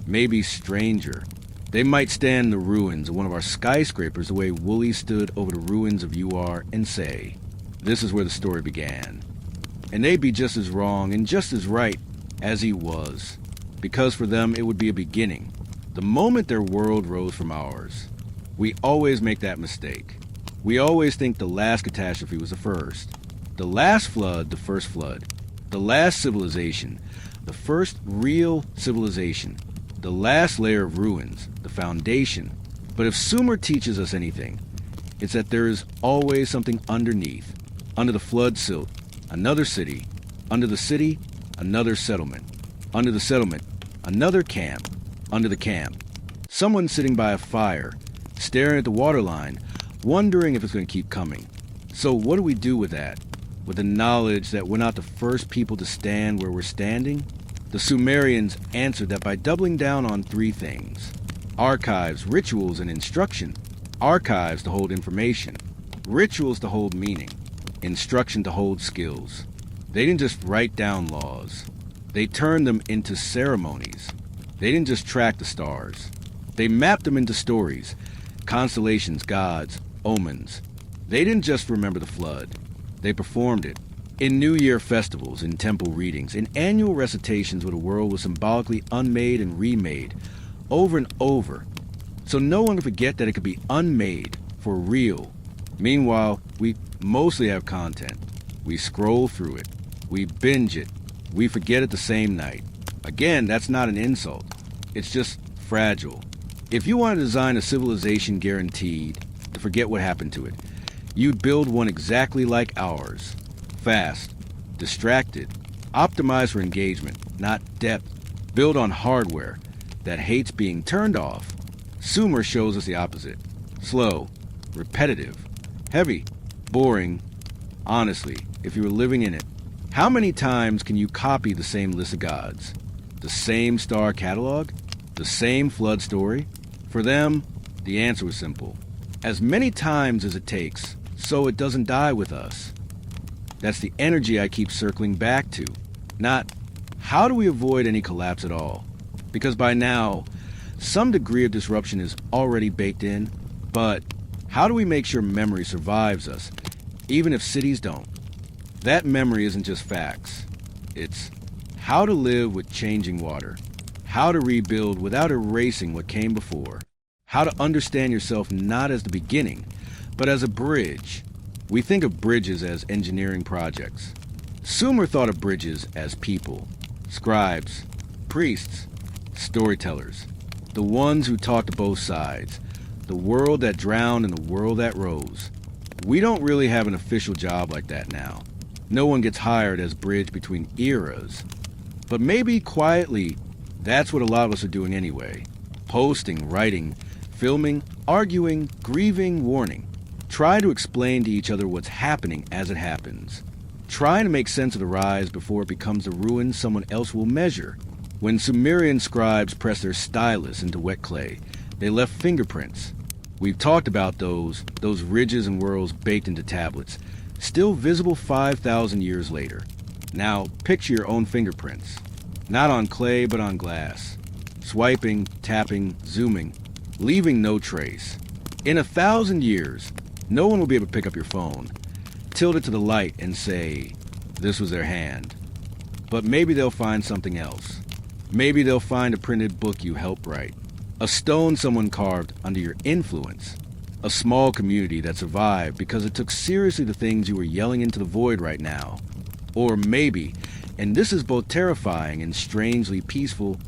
maybe stranger. They might stand in the ruins of one of our skyscrapers the way Wooly stood over the ruins of UR and say, "This is where the story began." And they'd be just as wrong and just as right as he was, because for them it would be a beginning, the moment their world rose from ours. We always make that mistake. We always think the last catastrophe was the first, the last flood the first flood, the last civilization the first real civilization, the last layer of ruins, the foundation. But if Sumer teaches us anything, it's that there is always something underneath, under the flood silt, another city, under the city, another settlement, under the settlement, another camp, under the camp. Someone sitting by a fire, staring at the waterline, wondering if it's going to keep coming. So what do we do with that? With the knowledge that we're not the first people to stand where we're standing? The Sumerians answered that by doubling down on three things: archives, rituals, and instruction. Archives to hold information, rituals to hold meaning, instruction to hold skills. They didn't just write down laws. They turned them into ceremonies. They didn't just track the stars. They mapped them into stories, constellations, gods, omens. They didn't just remember the flood. They performed it. In New Year festivals, in temple readings, in annual recitations where the world was symbolically unmade and remade, over and over, so no one could forget that it could be unmade, for real. Meanwhile, we mostly have content. We scroll through it. We binge it. We forget it the same night. Again, that's not an insult. It's just fragile. If you want to design a civilization guaranteed to forget what happened to it, you'd build one exactly like ours. Fast, distracted, optimized for engagement, not depth, built on hardware that hates being turned off. Sumer shows us the opposite. Slow, repetitive, heavy, boring. Honestly, if you were living in it, how many times can you copy the same list of gods? The same star catalog? The same flood story? For them, the answer was simple. As many times as it takes, so it doesn't die with us. That's the energy I keep circling back to. Not, how do we avoid any collapse at all? Because by now, some degree of disruption is already baked in. But how do we make sure memory survives us, even if cities don't? That memory isn't just facts. It's how to live with changing water, how to rebuild without erasing what came before, how to understand yourself not as the beginning, but as a bridge. We think of bridges as engineering projects. Sumer thought of bridges as people, scribes, priests, storytellers, the ones who talk to both sides, the world that drowned and the world that rose. We don't really have an official job like that now. No one gets hired as bridge between eras. But maybe quietly, that's what a lot of us are doing anyway. Posting, writing, filming, arguing, grieving, warning. Try to explain to each other what's happening as it happens. Trying to make sense of the rise before it becomes the ruin someone else will measure. When Sumerian scribes pressed their stylus into wet clay, they left fingerprints. We've talked about those ridges and whorls baked into tablets, still visible 5,000 years later. Now, picture your own fingerprints. Not on clay, but on glass. swiping, tapping, zooming, leaving no trace. In 1,000 years, no one will be able to pick up your phone, tilt it to the light and say, this was their hand. But maybe they'll find something else. Maybe they'll find a printed book you helped write, a stone someone carved under your influence, a small community that survived because it took seriously the things you were yelling into the void right now. Or maybe, and this is both terrifying and strangely peaceful,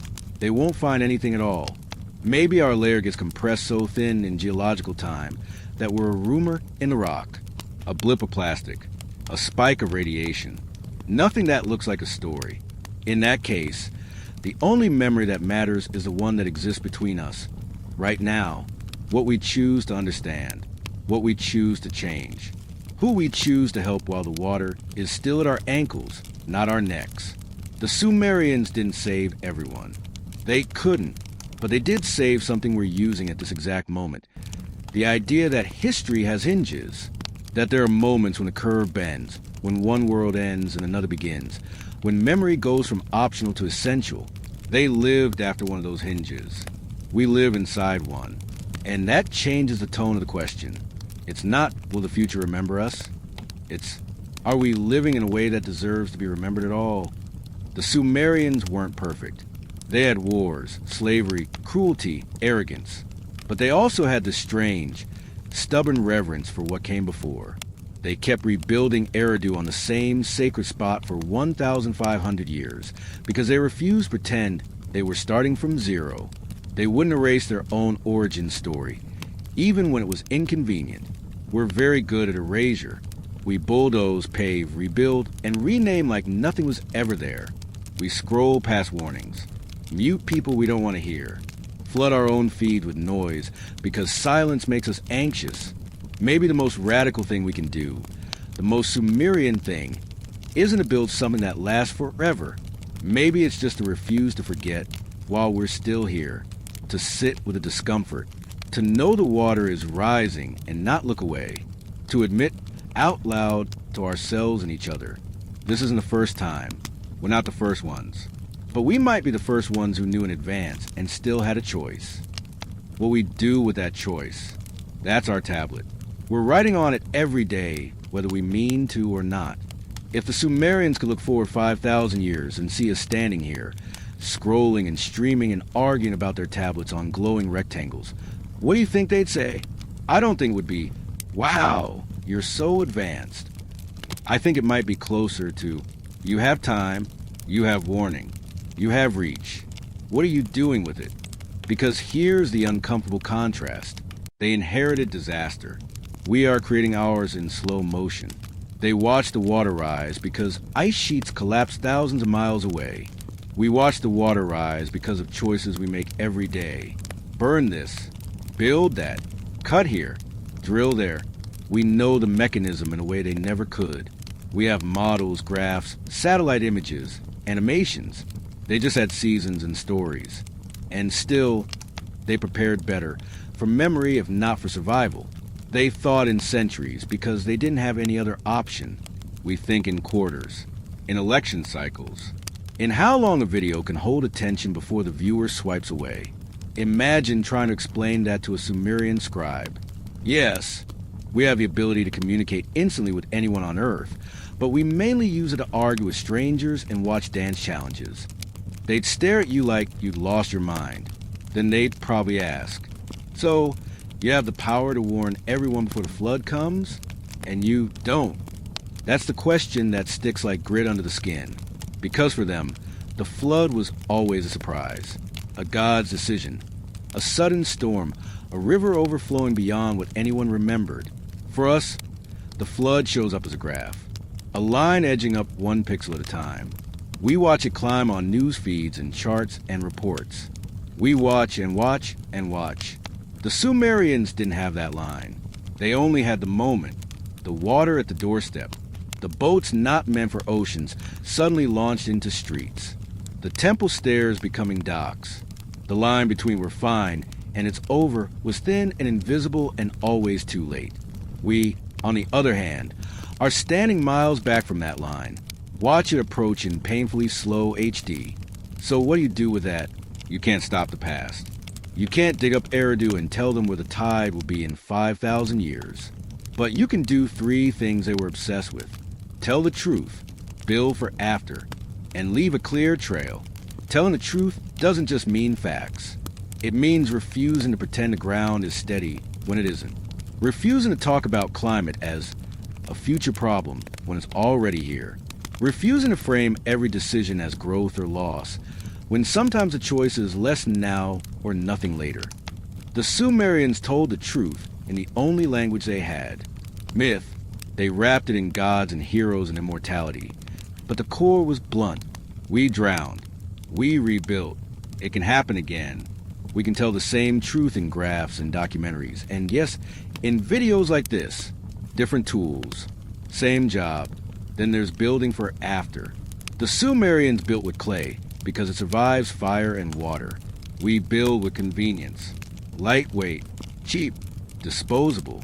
they won't find anything at all. Maybe our layer gets compressed so thin in geological time that we're a rumor in the rock, a blip of plastic, a spike of radiation, nothing that looks like a story. In that case, the only memory that matters is the one that exists between us, right now, what we choose to understand, what we choose to change, who we choose to help while the water is still at our ankles, not our necks. The Sumerians didn't save everyone. They couldn't, but they did save something we're using at this exact moment. The idea that history has hinges, that there are moments when the curve bends, when one world ends and another begins, when memory goes from optional to essential. They lived after one of those hinges. We live inside one. And that changes the tone of the question. It's not, will the future remember us? It's, are we living in a way that deserves to be remembered at all? The Sumerians weren't perfect. They had wars, slavery, cruelty, arrogance. But they also had this strange, stubborn reverence for what came before. They kept rebuilding Eridu on the same sacred spot for 1,500 years because they refused to pretend they were starting from zero. They wouldn't erase their own origin story, even when it was inconvenient. We're very good at erasure. We bulldoze, pave, rebuild, and rename like nothing was ever there. We scroll past warnings, mute people we don't want to hear, flood our own feed with noise because silence makes us anxious. Maybe the most radical thing we can do, the most Sumerian thing, isn't to build something that lasts forever. Maybe it's just to refuse to forget while we're still here, to sit with the discomfort, to know the water is rising and not look away, to admit out loud to ourselves and each other. This isn't the first time. We're not the first ones. But we might be the first ones who knew in advance and still had a choice. What we do with that choice, that's our tablet. We're writing on it every day, whether we mean to or not. If the Sumerians could look forward 5,000 years and see us standing here, scrolling and streaming and arguing about their tablets on glowing rectangles, what do you think they'd say? I don't think it would be, wow, you're so advanced. I think it might be closer to, you have time, you have warning, you have reach. What are you doing with it? Because here's the uncomfortable contrast. They inherited disaster. We are creating ours in slow motion. They watch the water rise because ice sheets collapse thousands of miles away. We watch the water rise because of choices we make every day. Burn this, build that, cut here, drill there. We know the mechanism in a way they never could. We have models, graphs, satellite images, animations. They just had seasons and stories. And still, they prepared better, for memory if not for survival. They thought in centuries because they didn't have any other option. We think in quarters, in election cycles, in how long a video can hold attention before the viewer swipes away. Imagine trying to explain that to a Sumerian scribe. Yes, we have the ability to communicate instantly with anyone on Earth, but we mainly use it to argue with strangers and watch dance challenges. They'd stare at you like you'd lost your mind. Then they'd probably ask, so, you have the power to warn everyone before the flood comes, and you don't. That's the question that sticks like grit under the skin. Because for them, the flood was always a surprise, a God's decision, a sudden storm, a river overflowing beyond what anyone remembered. For us, the flood shows up as a graph, a line edging up 1 pixel at a time. We watch it climb on news feeds and charts and reports. We watch and watch and watch. The Sumerians didn't have that line. They only had the moment, the water at the doorstep. The boats not meant for oceans suddenly launched into streets. The temple stairs becoming docks. The line between we're fine and it's over was thin and invisible and always too late. We, on the other hand, are standing miles back from that line. Watch it approach in painfully slow HD. So what do you do with that? You can't stop the past. You can't dig up Eridu and tell them where the tide will be in 5,000 years. But you can do 3 things they were obsessed with. Tell the truth, build for after, and leave a clear trail. Telling the truth doesn't just mean facts. It means refusing to pretend the ground is steady when it isn't. Refusing to talk about climate as a future problem when it's already here. Refusing to frame every decision as growth or loss, when sometimes the choice is less now or nothing later. The Sumerians told the truth in the only language they had. Myth, they wrapped it in gods and heroes and immortality. But the core was blunt. We drowned. We rebuilt. It can happen again. We can tell the same truth in graphs and documentaries. And yes, in videos like this. Different tools. Same job. Then there's building for after. The Sumerians built with clay because it survives fire and water. We build with convenience. Lightweight, cheap, disposable.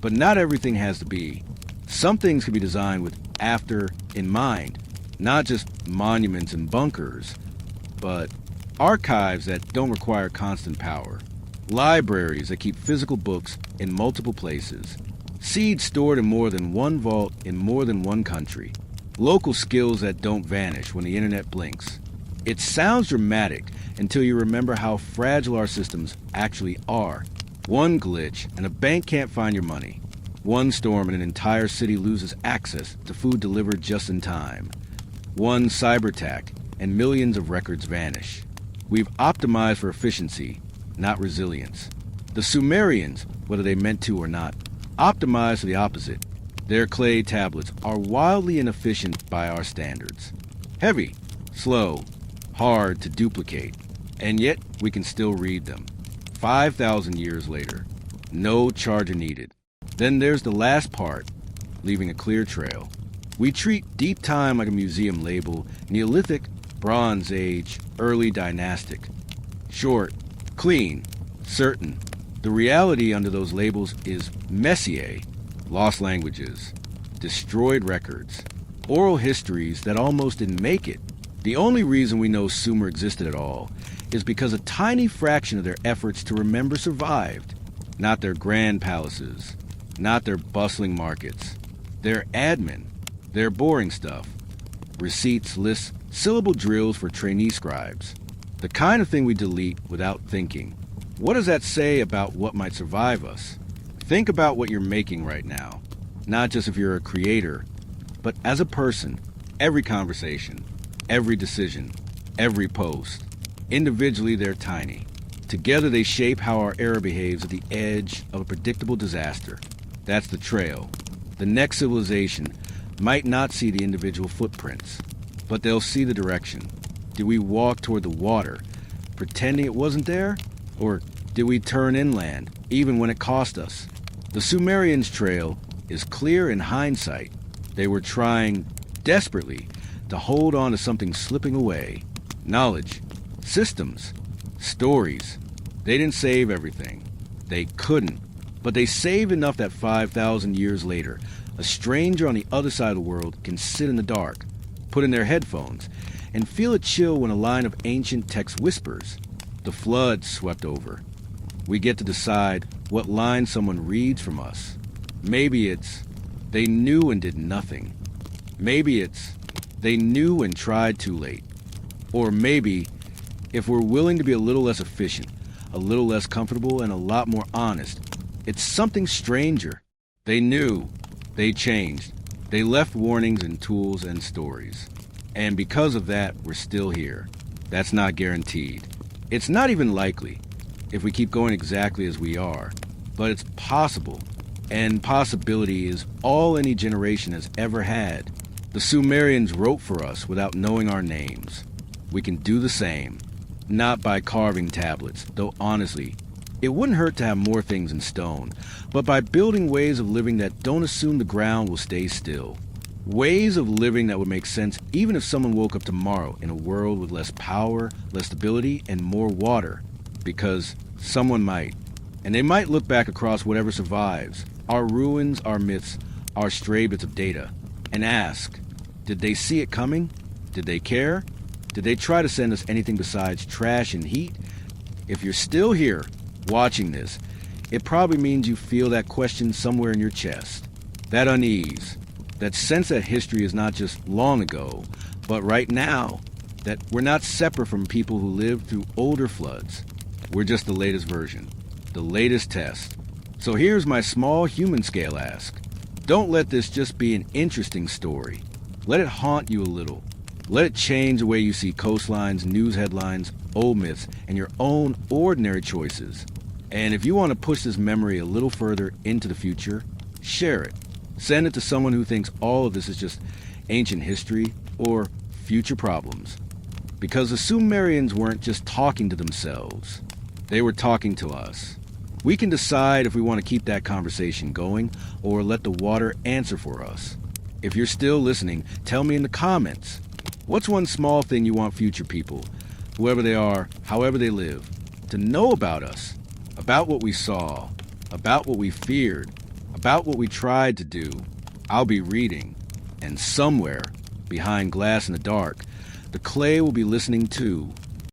But not everything has to be. Some things can be designed with after in mind. Not just monuments and bunkers, but archives that don't require constant power. Libraries that keep physical books in multiple places. Seeds stored in more than one vault in more than one country. Local skills that don't vanish when the internet blinks. It sounds dramatic until you remember how fragile our systems actually are. One glitch and a bank can't find your money. One storm and an entire city loses access to food delivered just in time. One cyber attack and millions of records vanish. We've optimized for efficiency, not resilience. The Sumerians, whether they meant to or not, optimized for the opposite. Their clay tablets are wildly inefficient by our standards. Heavy, slow, hard to duplicate, and yet we can still read them. 5,000 years later, no charger needed. Then there's the last part, leaving a clear trail. We treat deep time like a museum label, Neolithic, Bronze Age, early dynastic. Short, clean, certain. The reality under those labels is Messier, lost languages, destroyed records, oral histories that almost didn't make it. The only reason we know Sumer existed at all is because a tiny fraction of their efforts to remember survived. Not their grand palaces, not their bustling markets, their admin, their boring stuff, receipts, lists, syllable drills for trainee scribes. The kind of thing we delete without thinking. What does that say about what might survive us? Think about what you're making right now. Not just if you're a creator, but as a person. Every conversation, every decision, every post. Individually, they're tiny. Together, they shape how our era behaves at the edge of a predictable disaster. That's the trail. The next civilization might not see the individual footprints, but they'll see the direction. Did we walk toward the water, pretending it wasn't there? Or did we turn inland, even when it cost us? The Sumerians' trail is clear in hindsight. They were trying, desperately, to hold on to something slipping away. Knowledge, systems, stories. They didn't save everything. They couldn't. But they saved enough that 5,000 years later, a stranger on the other side of the world can sit in the dark, put in their headphones, and feel a chill when a line of ancient text whispers. The flood swept over. We get to decide what line someone reads from us. Maybe it's, they knew and did nothing. Maybe it's, they knew and tried too late. Or maybe, if we're willing to be a little less efficient, a little less comfortable, and a lot more honest, it's something stranger. They knew. They changed. They left warnings and tools and stories. And because of that, we're still here. That's not guaranteed. It's not even likely, if we keep going exactly as we are. But it's possible. And possibility is all any generation has ever had. The Sumerians wrote for us without knowing our names. We can do the same. Not by carving tablets, though honestly, it wouldn't hurt to have more things in stone, but by building ways of living that don't assume the ground will stay still. Ways of living that would make sense even if someone woke up tomorrow in a world with less power, less stability, and more water. Because someone might. And they might look back across whatever survives, our ruins, our myths, our stray bits of data, and ask, did they see it coming? Did they care? Did they try to send us anything besides trash and heat? If you're still here, watching this, it probably means you feel that question somewhere in your chest. That unease. That sense that history is not just long ago, but right now. That we're not separate from people who lived through older floods. We're just the latest version. The latest test. So here's my small human scale ask. Don't let this just be an interesting story. Let it haunt you a little. Let it change the way you see coastlines, news headlines, old myths, and your own ordinary choices. And if you want to push this memory a little further into the future, share it. Send it to someone who thinks all of this is just ancient history or future problems. Because the Sumerians weren't just talking to themselves. They were talking to us. We can decide if we want to keep that conversation going or let the water answer for us. If you're still listening, tell me in the comments. What's one small thing you want future people, whoever they are, however they live, to know about us, about what we saw, about what we feared, about what we tried to do? I'll be reading, and somewhere, behind glass in the dark, the clay will be listening too.